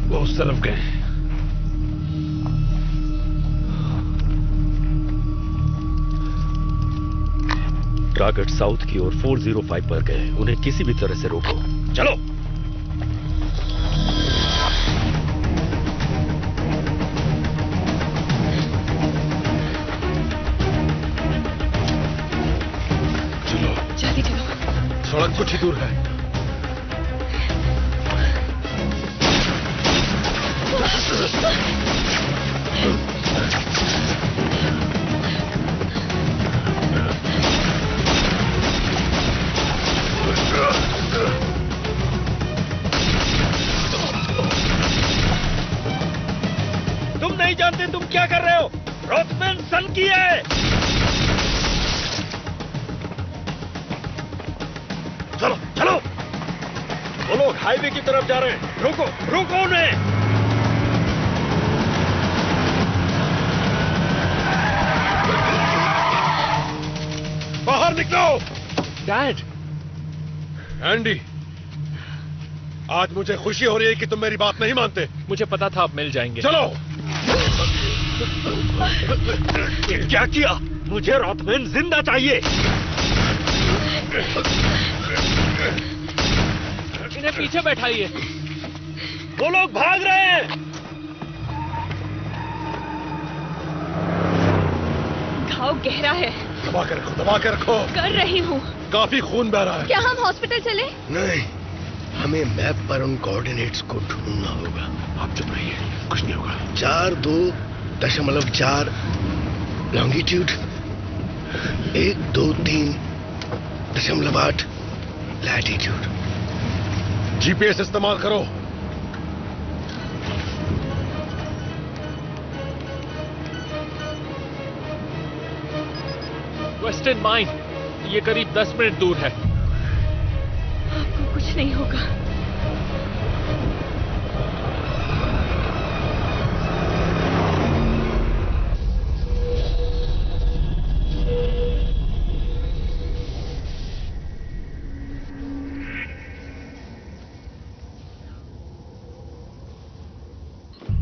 L: वो उस तरफ गए।
E: टारगेट साउथ की ओर 405 पर गए। उन्हें किसी भी तरह से रोको। चलो।
C: जल्दी चलो।
A: सड़क कुछ ही दूर है।
E: तुम नहीं जानते तुम क्या कर रहे हो। रॉथमैन सन की है। चलो चलो। वो लोग हाईवे की तरफ जा रहे हैं। रोको रोको उन्हें।
A: बाहर निकलो।
H: डैड।
A: एंडी, आज मुझे खुशी हो रही है कि तुम मेरी बात नहीं मानते।
H: मुझे पता था आप मिल जाएंगे।
A: चलो।
E: ये क्या किया? मुझे रॉथमैन जिंदा चाहिए।
H: इन्हें पीछे बैठाइए।
E: वो लोग भाग रहे हैं।
C: घाव गहरा है।
A: दबा के रखो, दबा के रखो।
C: कर रही हूँ।
A: काफी खून बह रहा है।
G: क्या हम हॉस्पिटल चले?
L: नहीं, हमें मैप पर उन कोऑर्डिनेट्स को ढूंढना होगा।
A: आप चुप रहिए, कुछ नहीं होगा।
L: 4.2.4 लॉन्गिट्यूड, 123.8 लैटिट्यूड।
A: जीपीएस इस्तेमाल करो।
H: वेस्टर्न माइन, ये करीब 10 मिनट दूर है।
C: आपको कुछ नहीं होगा।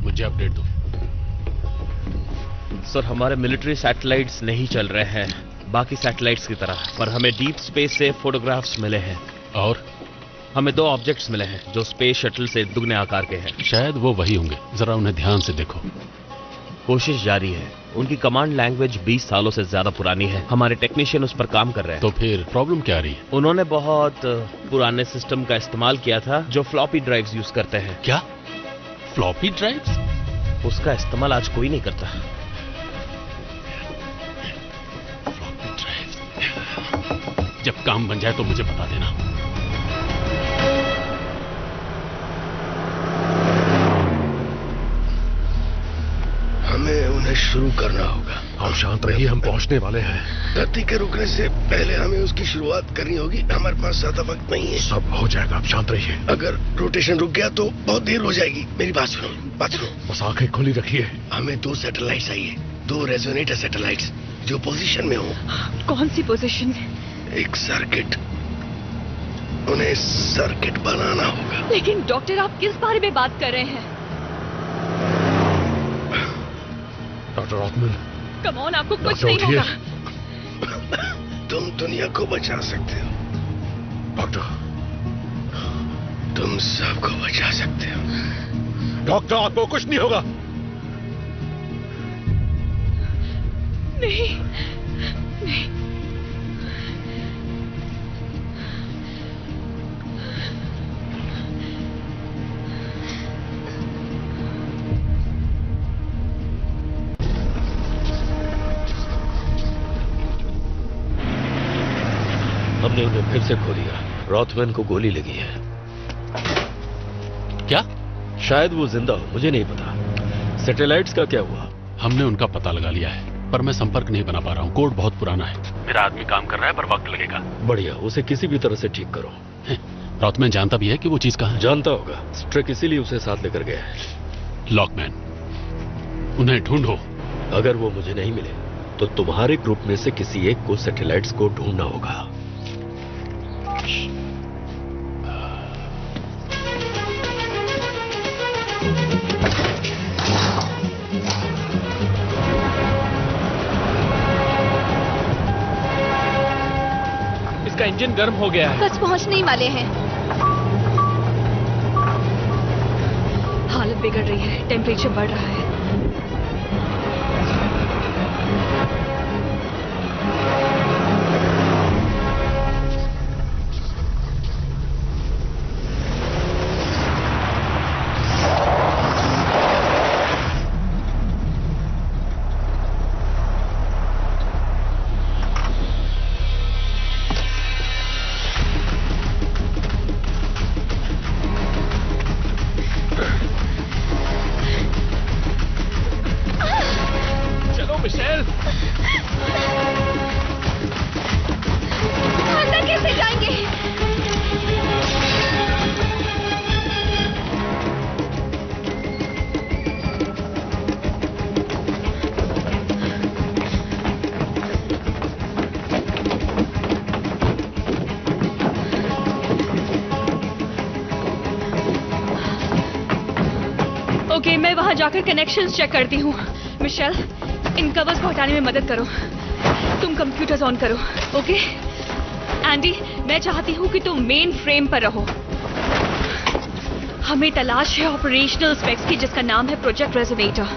F: मुझे अपडेट दो।
J: सर, हमारे मिलिट्री सैटेलाइट्स नहीं चल रहे हैं बाकी सैटेलाइट्स की तरह, पर हमें डीप स्पेस से फोटोग्राफ्स मिले हैं।
F: और
J: हमें 2 ऑब्जेक्ट्स मिले हैं जो स्पेस शटल से दुगने आकार के हैं।
F: शायद वो वही होंगे, जरा उन्हें ध्यान से देखो।
J: कोशिश जारी है। उनकी कमांड लैंग्वेज 20 सालों से ज्यादा पुरानी है। हमारे टेक्नीशियन उस पर काम कर रहे हैं।
F: तो फिर प्रॉब्लम क्या आ रही है?
J: उन्होंने बहुत पुराने सिस्टम का इस्तेमाल किया था जो फ्लॉपी ड्राइव्स यूज करते हैं।
F: क्या? Floppy drives?
J: उसका इस्तेमाल आज कोई नहीं करता।
F: Floppy drives. जब काम बन जाए तो मुझे बता देना।
L: शुरू करना होगा।
A: आप शांत रहिए, हम पहुंचने वाले हैं।
L: धरती के रुकने से पहले हमें उसकी शुरुआत करनी होगी। हमारे पास ज्यादा वक्त नहीं है।
A: सब हो जाएगा, आप शांत रहिए।
L: अगर रोटेशन रुक गया तो बहुत देर हो जाएगी। मेरी बात सुनो,
A: बस आंखें खुली रखिए।
L: हमें 2 सैटेलाइट्स चाहिए, 2 रेजोनेटर सैटेलाइट्स जो पोजीशन में हो।
C: कौन सी पोजीशन?
L: एक सर्किट, उन्हें सर्किट बनाना होगा।
C: लेकिन डॉक्टर, आप किस बारे में बात कर रहे हैं?
A: डॉक्टर रॉथमैन,
C: कम ऑन, आपको कुछ नहीं होगा।
L: तुम दुनिया को बचा सकते हो
A: डॉक्टर,
L: तुम सबको बचा सकते हो।
A: डॉक्टर, आपको कुछ नहीं होगा।
C: नहीं, नहीं।
E: हमने उन्हें फिर से खो दिया। रॉथमैन को गोली लगी है।
F: क्या?
E: शायद वो जिंदा हो, मुझे नहीं पता। सैटेलाइट्स का क्या हुआ?
F: हमने उनका पता लगा लिया है, पर मैं संपर्क नहीं बना पा रहा हूँ। कोड बहुत पुराना है। मेरा आदमी काम कर रहा है, पर वक्त लगेगा।
E: बढ़िया, उसे किसी भी तरह से ठीक करो।
F: रॉथमैन जानता भी है कि वो चीज कहाँ है?
E: जानता होगा, स्ट्रिक इसीलिए उसे साथ लेकर गया है।
F: लॉकमैन, उन्हें ढूंढो।
E: अगर वो मुझे नहीं मिले तो तुम्हारे ग्रुप में से किसी एक को सैटेलाइट्स को ढूंढना होगा।
H: इसका इंजन गर्म हो गया है।
G: बस पहुंचने ही वाले हैं।
C: हालत बिगड़ रही है, टेम्परेचर बढ़ रहा है।
G: अंदर कैसे जाएंगे?
C: ओके, मैं वहां जाकर कनेक्शंस चेक करती हूँ। मिशेल, इन कवर्स को हटाने में मदद करो। तुम कंप्यूटर्स ऑन करो, ओके? एंडी, मैं चाहती हूँ कि तुम मेन फ्रेम पर रहो। हमें तलाश है ऑपरेशनल स्पेक्स की, जिसका नाम है प्रोजेक्ट रेजोनेटर।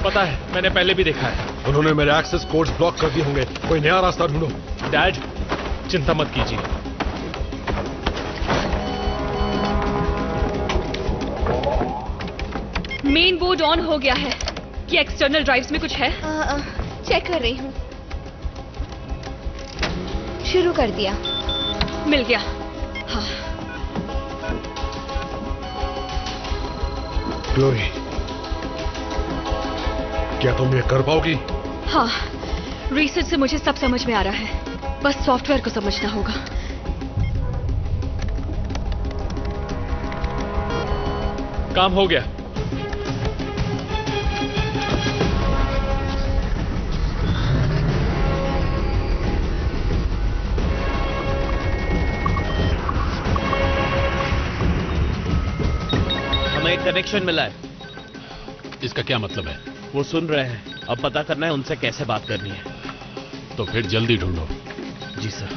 H: पता है, मैंने पहले भी देखा है।
A: उन्होंने मेरे एक्सेस कोड्स ब्लॉक कर दिए होंगे। कोई नया रास्ता ढूंढो।
H: डैड, चिंता मत कीजिए।
C: मेन बोर्ड ऑन हो गया है। कि एक्सटर्नल ड्राइव्स में कुछ है?
G: चेक कर रही हूँ। शुरू कर दिया।
C: मिल गया। हाँ।
A: ग्लोरी, क्या तुम ये कर पाओगी?
C: हाँ, रिसर्च से मुझे सब समझ में आ रहा है। बस सॉफ्टवेयर को समझना होगा।
H: काम हो गया।
J: हमें एक कनेक्शन मिला है।
F: इसका क्या मतलब है?
J: वो सुन रहे हैं। अब पता करना है उनसे कैसे बात करनी है।
F: तो फिर जल्दी ढूंढो।
J: जी सर।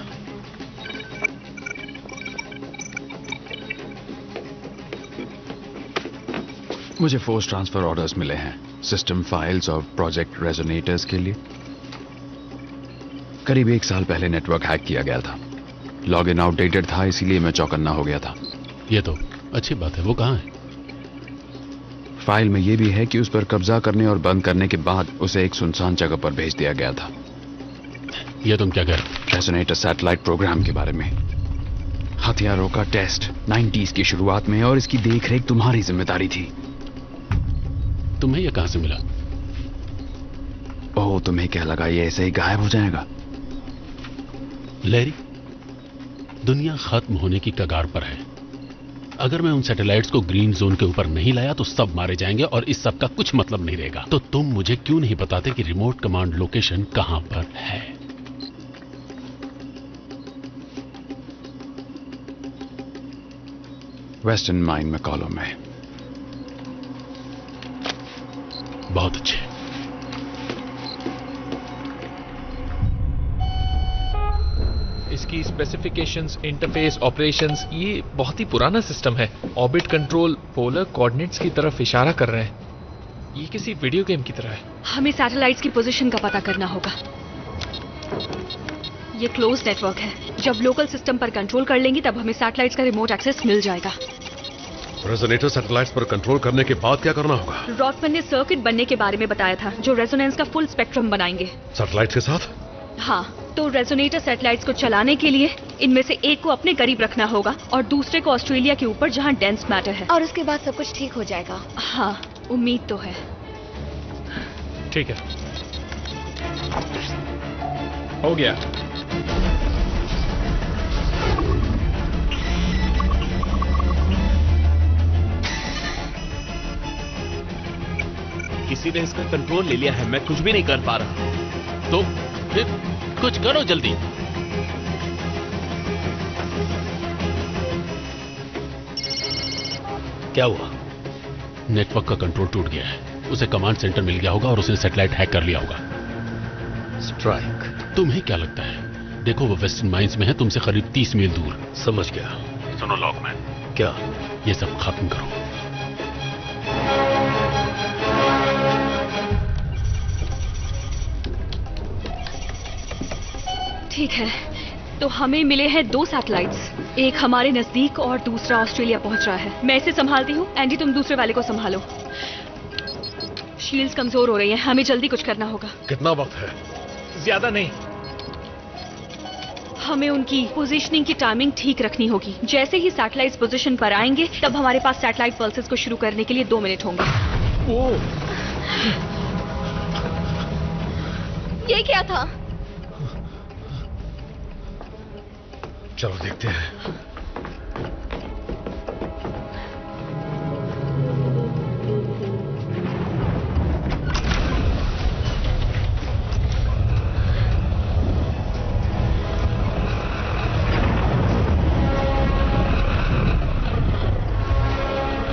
K: मुझे फोर्स ट्रांसफर ऑर्डर्स मिले हैं सिस्टम फाइल्स और प्रोजेक्ट रेजोनेटर्स के लिए। करीब 1 साल पहले नेटवर्क हैक किया गया था। लॉगिन आउटडेटेड था, इसीलिए मैं चौकन्ना हो गया था।
F: ये तो अच्छी बात है। वो कहाँ है?
K: फाइल में यह भी है कि उस पर कब्जा करने और बंद करने के बाद उसे एक सुनसान जगह पर भेज दिया गया था।
F: ये तुम क्या कह रहे हो?
K: रेजोनेटर सैटेलाइट प्रोग्राम के बारे में। हथियारों का टेस्ट 90s की शुरुआत में, और इसकी देखरेख तुम्हारी जिम्मेदारी थी।
F: तुम्हें यह कहां से मिला?
K: ओह, तुम्हें क्या लगा ये ऐसे ही गायब हो जाएगा?
F: लैरी, दुनिया खत्म होने की कगार पर है। अगर मैं उन सैटेलाइट्स को ग्रीन जोन के ऊपर नहीं लाया तो सब मारे जाएंगे और इस सब का कुछ मतलब नहीं रहेगा। तो तुम मुझे क्यों नहीं बताते कि रिमोट कमांड लोकेशन कहां पर है?
K: वेस्टर्न माइन में कॉलम में।
F: बहुत अच्छे।
H: इसकी स्पेसिफिकेशंस, इंटरफेस, ऑपरेशंस, ये बहुत ही पुराना सिस्टम है। ऑर्बिट कंट्रोल पोलर कोऑर्डिनेट्स की तरफ इशारा कर रहे हैं। ये किसी वीडियो गेम की तरह है।
C: हमें सैटेलाइट्स की पोजीशन का पता करना होगा। ये क्लोज नेटवर्क है। जब लोकल सिस्टम पर कंट्रोल कर लेंगे तब हमें सैटेलाइट्स का रिमोट एक्सेस मिल जाएगा।
A: रेजोनेटर सैटेलाइट्स पर कंट्रोल करने के बाद क्या करना होगा?
C: रॉटमैन ने सर्किट बनने के बारे में बताया था जो रेजोनेंस का फुल स्पेक्ट्रम बनाएंगे।
A: सैटेलाइट्स के साथ?
C: हाँ, तो रेजोनेटर सैटेलाइट्स को चलाने के लिए इनमें से एक को अपने करीब रखना होगा और दूसरे को ऑस्ट्रेलिया के ऊपर जहाँ डेंस मैटर है।
G: और उसके बाद सब कुछ ठीक हो जाएगा।
C: हाँ, उम्मीद तो है।
H: ठीक है, हो गया।
J: किसी ने इसका कंट्रोल ले लिया है, मैं कुछ भी नहीं कर पा रहा।
F: तो फिर कुछ करो जल्दी।
E: क्या हुआ?
F: नेटवर्क का कंट्रोल टूट गया है। उसे कमांड सेंटर मिल गया होगा और उसने सैटेलाइट हैक कर लिया होगा।
E: स्ट्राइक?
F: तुम्हें क्या लगता है? देखो, वो वेस्टर्न माइंस में है, तुमसे करीब 30 मील दूर।
E: समझ गया।
F: सुनो लॉकमैन,
E: क्या?
F: ये सब खत्म करो।
C: ठीक है, तो हमें मिले हैं 2 सैटेलाइट्स। एक हमारे नजदीक और दूसरा ऑस्ट्रेलिया पहुंच रहा है। मैं इसे संभालती हूँ, एंडी तुम दूसरे वाले को संभालो। शील्ड्स कमजोर हो रही हैं, हमें जल्दी कुछ करना होगा।
A: कितना वक्त है?
H: ज्यादा नहीं।
C: हमें उनकी पोजीशनिंग की टाइमिंग ठीक रखनी होगी। जैसे ही सैटेलाइट्स पोजीशन पर आएंगे तब हमारे पास सैटेलाइट पल्सेस को शुरू करने के लिए 2 मिनट होंगे।
G: ये क्या था?
A: चलो देखते हैं।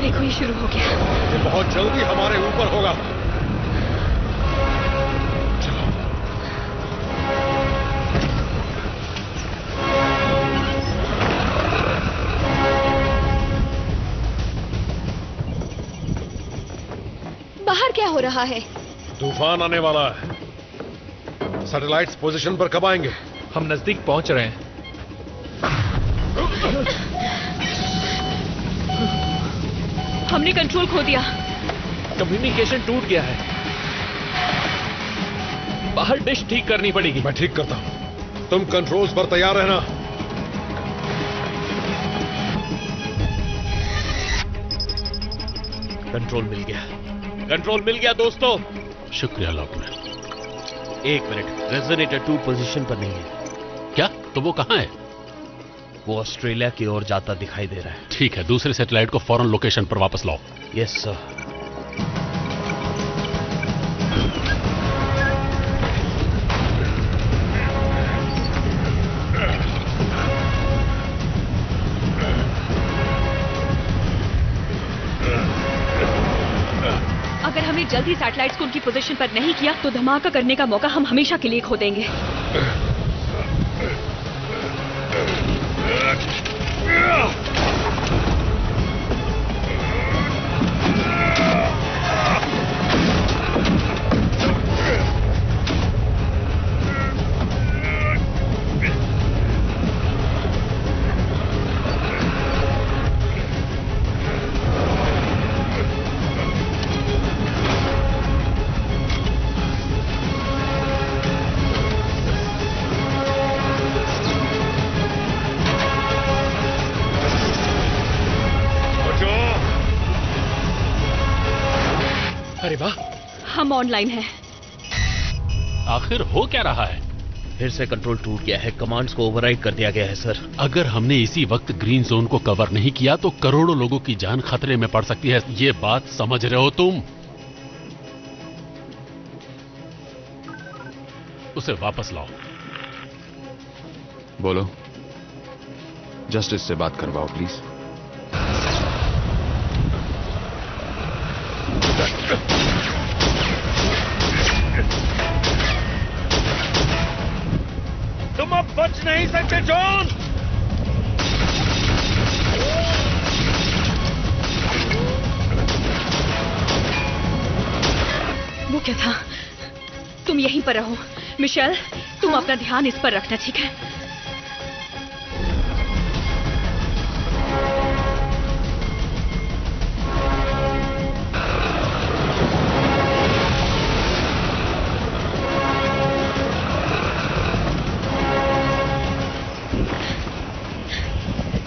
C: देखो, ये शुरू हो गया।
A: ये बहुत जल्दी हमारे ऊपर होगा।
G: बाहर क्या हो रहा है?
A: तूफान आने वाला है। सैटेलाइट्स पोजीशन पर कब आएंगे?
H: हम नजदीक पहुंच रहे हैं।
C: हमने कंट्रोल खो दिया।
H: कम्युनिकेशन टूट गया है। बाहर डिश ठीक करनी पड़ेगी।
A: मैं ठीक करता हूं, तुम कंट्रोल्स पर तैयार रहना।
J: कंट्रोल मिल गया, कंट्रोल मिल गया दोस्तों।
F: शुक्रिया लॉकमैन।
J: 1 मिनट, रेजोनेटर 2 पोजीशन पर नहीं है।
F: क्या? तो वो कहां है?
J: वो ऑस्ट्रेलिया की ओर जाता दिखाई दे रहा है।
F: ठीक है, दूसरे सैटेलाइट को फौरन लोकेशन पर वापस लाओ।
J: Yes sir.
C: अगर हमने जल्दी सैटेलाइट्स को उनकी पोजीशन पर नहीं किया तो धमाका करने का मौका हम हमेशा के लिए खो देंगे।
H: अरे वाह,
C: हम ऑनलाइन हैं।
F: आखिर हो क्या रहा है?
J: फिर से कंट्रोल टूट गया है, कमांड्स को ओवरराइड कर दिया गया है सर।
F: अगर हमने इसी वक्त ग्रीन जोन को कवर नहीं किया तो करोड़ों लोगों की जान खतरे में पड़ सकती है। ये बात समझ रहे हो तुम? उसे वापस लाओ।
K: बोलो। जस्टिस से बात करवाओ प्लीज।
L: तुम अब बच नहीं सकते जॉन।
C: वो क्या था? तुम यहीं पर रहो। मिशेल, तुम अपना ध्यान इस पर रखना, ठीक है?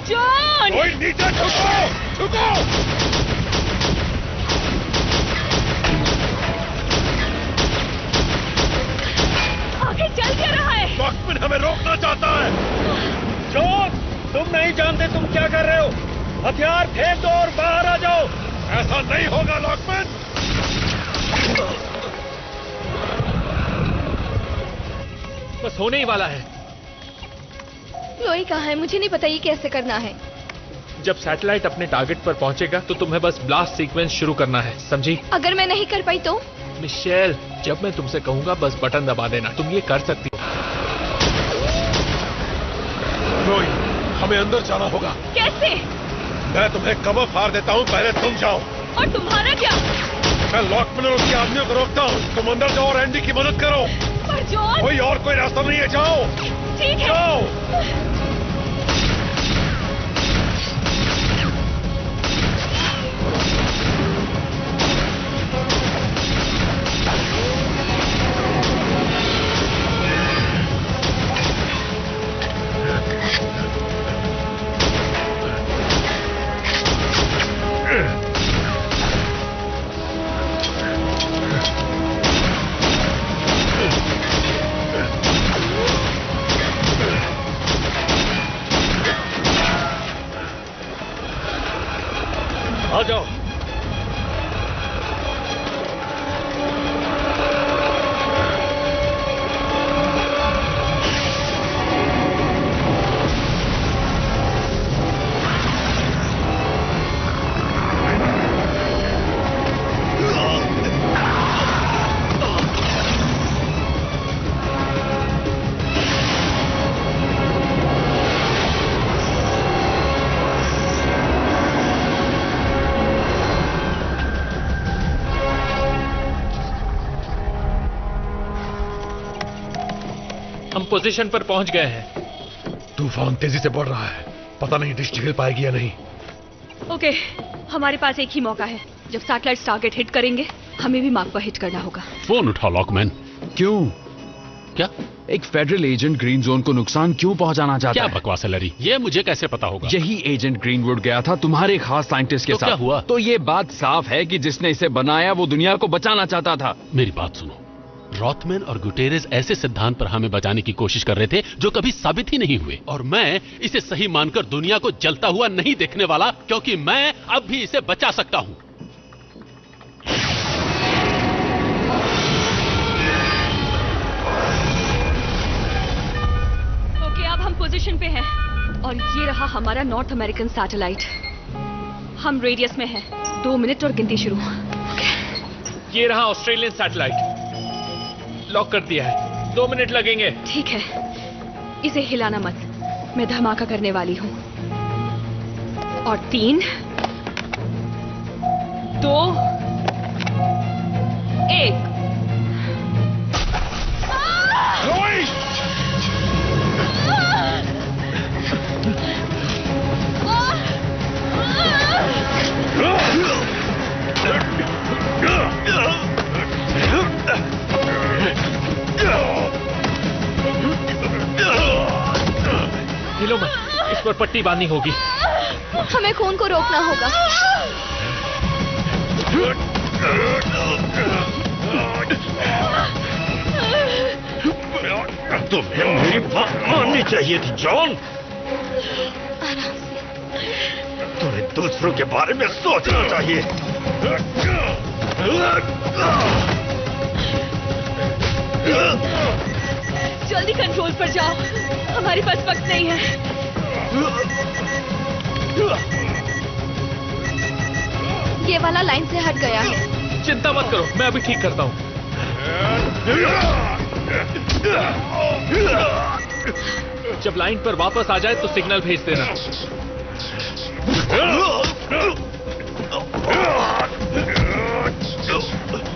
C: जॉन!
L: ओए नीचे झुको! झुको!
C: आगे चल क्या रहा है?
L: लॉकमैन हमें रोकना चाहता है। जॉन, तुम नहीं जानते तुम क्या कर रहे हो। हथियार फेंक दो और बाहर आ जाओ। ऐसा नहीं होगा लॉकमैन।
H: बस होने ही वाला है।
G: क्लोई कहाँ है? मुझे नहीं पता ये कैसे करना है।
H: जब सैटेलाइट अपने टारगेट पर पहुंचेगा तो तुम्हें बस ब्लास्ट सीक्वेंस शुरू करना है, समझी?
G: अगर मैं नहीं कर पाई तो?
H: मिशेल, जब मैं तुमसे कहूंगा बस बटन दबा देना। तुम ये कर सकती हो।
A: क्लोई, हमें अंदर जाना होगा।
C: कैसे?
A: मैं तुम्हें कवर फाड़ देता हूँ, पहले तुम जाओ।
C: और तुम्हारा क्या?
A: मैं लॉकमैन और उसके आदमियों को रोकता हूँ। तुम अंदर जाओ और एंडी की मदद करो।
C: पर जॉन!
A: कोई और कोई रास्ता नहीं है, जाओ।
C: ठीक है।
A: जाओ।
L: आ जाओ।
H: हम पोजीशन पर पहुंच गए हैं।
A: तूफान तेजी से बढ़ रहा है। पता नहीं डिश टिकल पाएगी या नहीं।
C: ओके, हमारे पास एक ही मौका है। जब सैटेलाइट टारगेट हिट करेंगे, हमें भी मार्क पर हिट करना होगा।
F: फोन उठाओ लॉकमैन।
K: क्यों?
F: क्या?
K: एक फेडरल एजेंट ग्रीन जोन को नुकसान क्यों पहुंचाना चाहता
F: क्या
K: है?
F: बकवास है लरी? ये मुझे कैसे पता होगा?
K: यही एजेंट ग्रीनवुड गया था तुम्हारे खास साइंटिस्ट के
F: तो
K: साथ।
F: क्या हुआ?
K: तो ये बात साफ है कि जिसने इसे बनाया वो दुनिया को बचाना चाहता था।
F: मेरी बात सुनो। रॉथमैन और गुटेरेस ऐसे सिद्धांत पर हमें बचाने की कोशिश कर रहे थे जो कभी साबित ही नहीं हुए, और मैं इसे सही मानकर दुनिया को जलता हुआ नहीं देखने वाला, क्योंकि मैं अब भी इसे बचा सकता हूं।
C: ओके, अब हम पोजीशन पे हैं और ये रहा हमारा नॉर्थ अमेरिकन सैटेलाइट। हम रेडियस में हैं। 2 मिनट और गिनती शुरू।
H: ये रहा ऑस्ट्रेलियन सैटेलाइट। लॉक कर दिया है। 2 मिनट लगेंगे।
C: ठीक है, इसे हिलाना मत। मैं धमाका करने वाली हूँ। और 3, 2, 1।
H: हिलो मत, इस पर पट्टी बांधनी होगी।
G: हमें खून को रोकना होगा।
E: तुम्हें मेरी बात माननी चाहिए थी जॉन। तुम्हें दूसरों के बारे में सोचना चाहिए।
C: जल्दी कंट्रोल पर जाओ, हमारे पास वक्त नहीं है।
G: ये वाला लाइन से हट गया है।
H: चिंता मत करो, मैं अभी ठीक करता हूँ। जब लाइन पर वापस आ जाए तो सिग्नल भेज देना।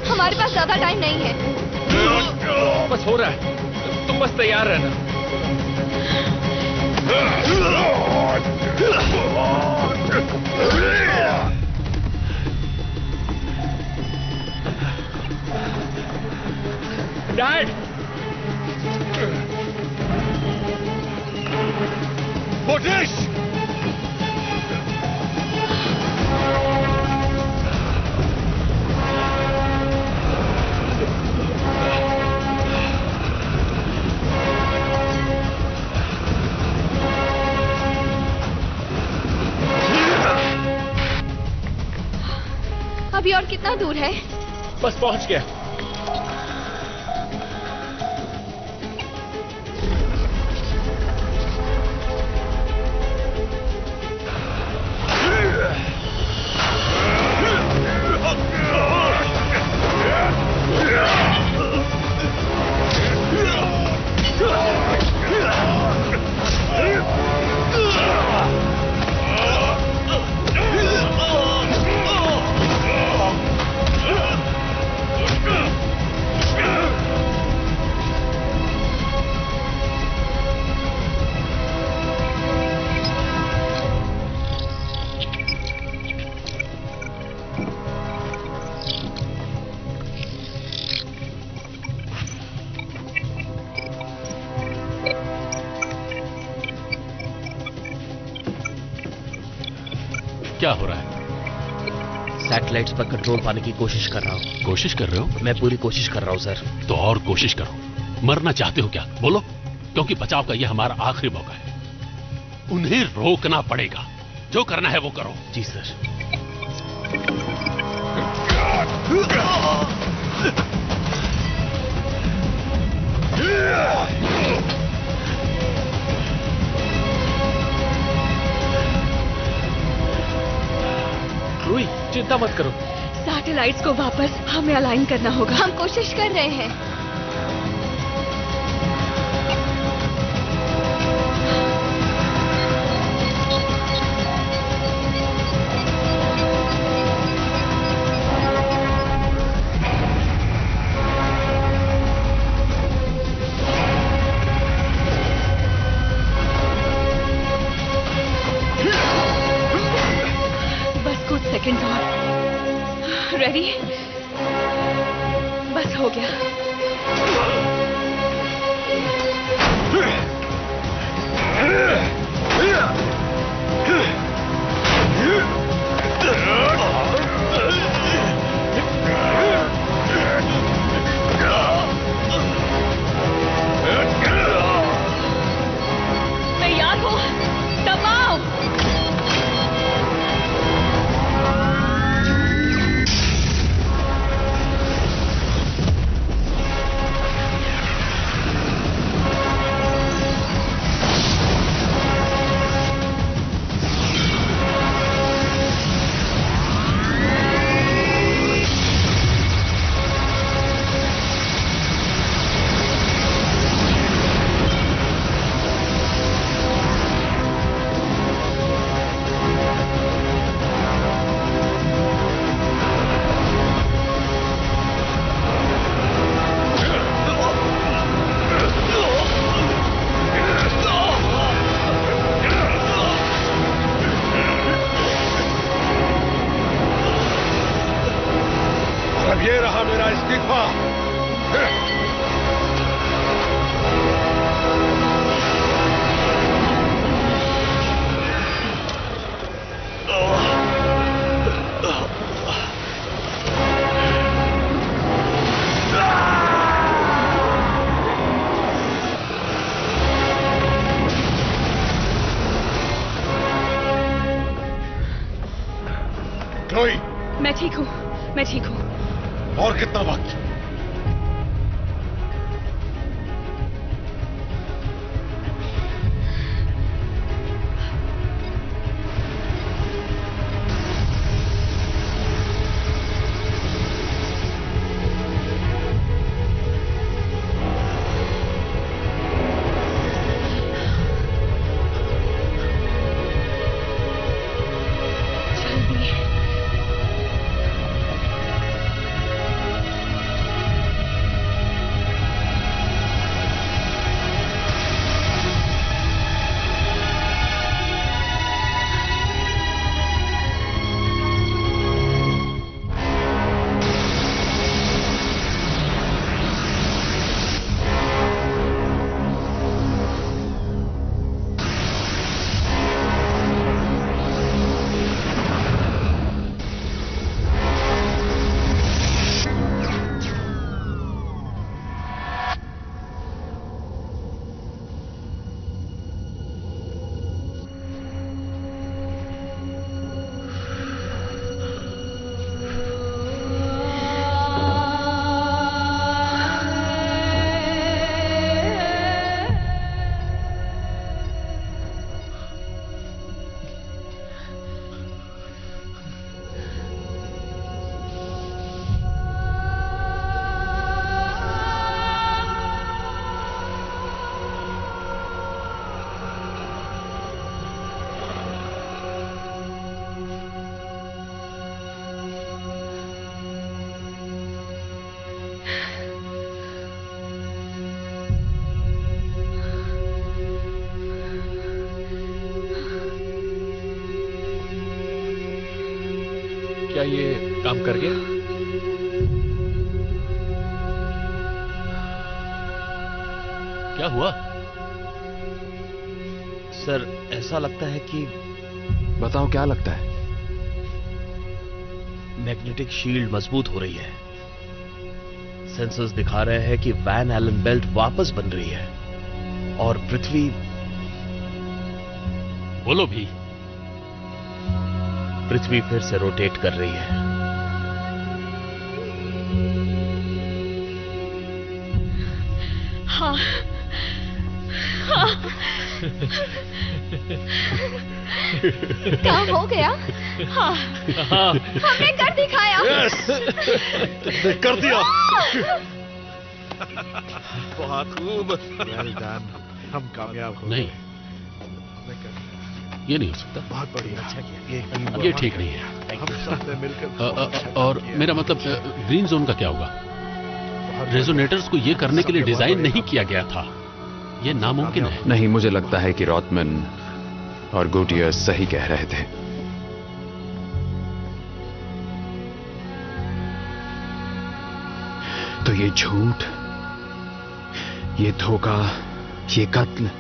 G: हमारे पास ज्यादा टाइम नहीं है।
H: बस हो रहा है, तुम बस तैयार रहना। डैड,
E: मोटिश!
G: अभी और कितना दूर है?
H: बस पहुंच गया।
F: क्या हो रहा है?
J: सैटेलाइट्स पर कंट्रोल पाने की कोशिश कर रहा हूँ।
F: कोशिश कर रहे हो?
J: मैं पूरी कोशिश कर रहा हूँ सर।
F: तो और कोशिश करो। मरना चाहते हो क्या? बोलो, क्योंकि बचाव का यह हमारा आखिरी मौका है। उन्हें रोकना पड़ेगा। जो करना है वो करो।
J: जी सर।
H: रूही, चिंता मत करो।
C: सैटेलाइट्स को वापस हमें अलाइन करना होगा।
G: हम कोशिश कर रहे हैं।
C: सेकंड और। रेडी? बस हो गया। तैयार हो? दबाओ।
A: ये रहा मेरा इस्तीफा। सोई?
C: मैं ठीक हूँ, मैं ठीक हूँ।
A: और कितना वक्त?
H: क्या ये काम कर गया?
F: क्या हुआ?
J: सर, ऐसा लगता है कि...
K: बताओ क्या लगता है?
J: मैग्नेटिक शील्ड मजबूत हो रही है। सेंसर्स दिखा रहे हैं कि वैन एलन बेल्ट वापस बन रही है और पृथ्वी...
F: बोलो भी।
J: पृथ्वी फिर से रोटेट कर रही है।
C: हाँ, हाँ।
G: काम हो गया?
C: हाँ,
G: हमने कर दिखाया।
A: तुमने कर दिया।
D: बहुत खूब। Well done. हम कामयाब हो
F: नहीं, ये नहीं हो सकता।
D: बहुत बढ़िया। अच्छा किया।
F: ये ठीक नहीं है।
D: हम सब ने मिलकर
F: और मेरा मतलब ग्रीन जोन का क्या होगा? रेजोनेटर्स को ये करने के लिए डिजाइन नहीं किया गया था। ये नामुमकिन है।
K: नहीं, मुझे लगता है कि रॉथमैन और गुटियर्स सही कह रहे थे। तो ये झूठ, ये धोखा, ये कत्ल,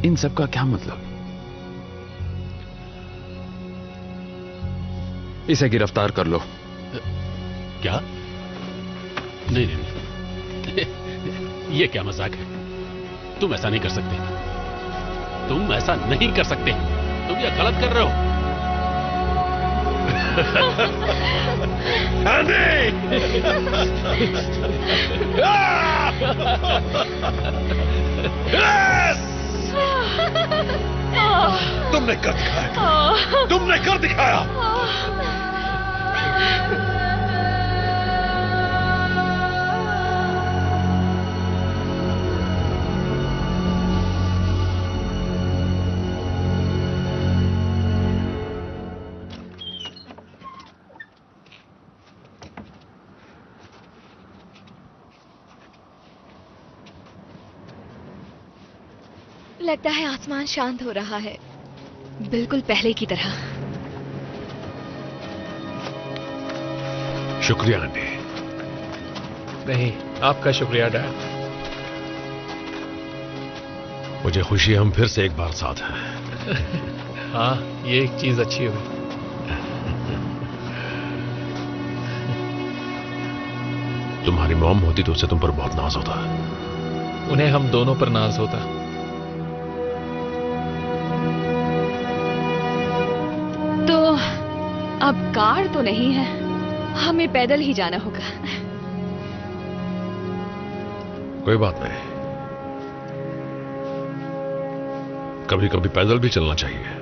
K: इन सब का क्या मतलब? इसे गिरफ्तार कर लो।
F: क्या? नहीं नहीं, नहीं। ये क्या मजाक है? तुम ऐसा नहीं कर सकते। तुम ऐसा नहीं कर सकते। तुम ये गलत कर रहे हो।
A: तुमने कर दिखाया। तुमने कर दिखाया।
G: लगता है आसमान शांत हो रहा है,
C: बिल्कुल पहले की तरह।
A: शुक्रिया आंटी।
H: नहीं, आपका शुक्रिया डैड।
A: मुझे खुशी है हम फिर से एक बार साथ हैं।
H: हाँ, ये एक चीज अच्छी हुई।
A: तुम्हारी मॉम होती तो उसे तुम पर बहुत नाज होता।
H: उन्हें हम दोनों पर नाज होता।
C: अब कार तो नहीं है, हमें पैदल ही जाना होगा।
A: कोई बात नहीं, कभी कभी पैदल भी चलना चाहिए।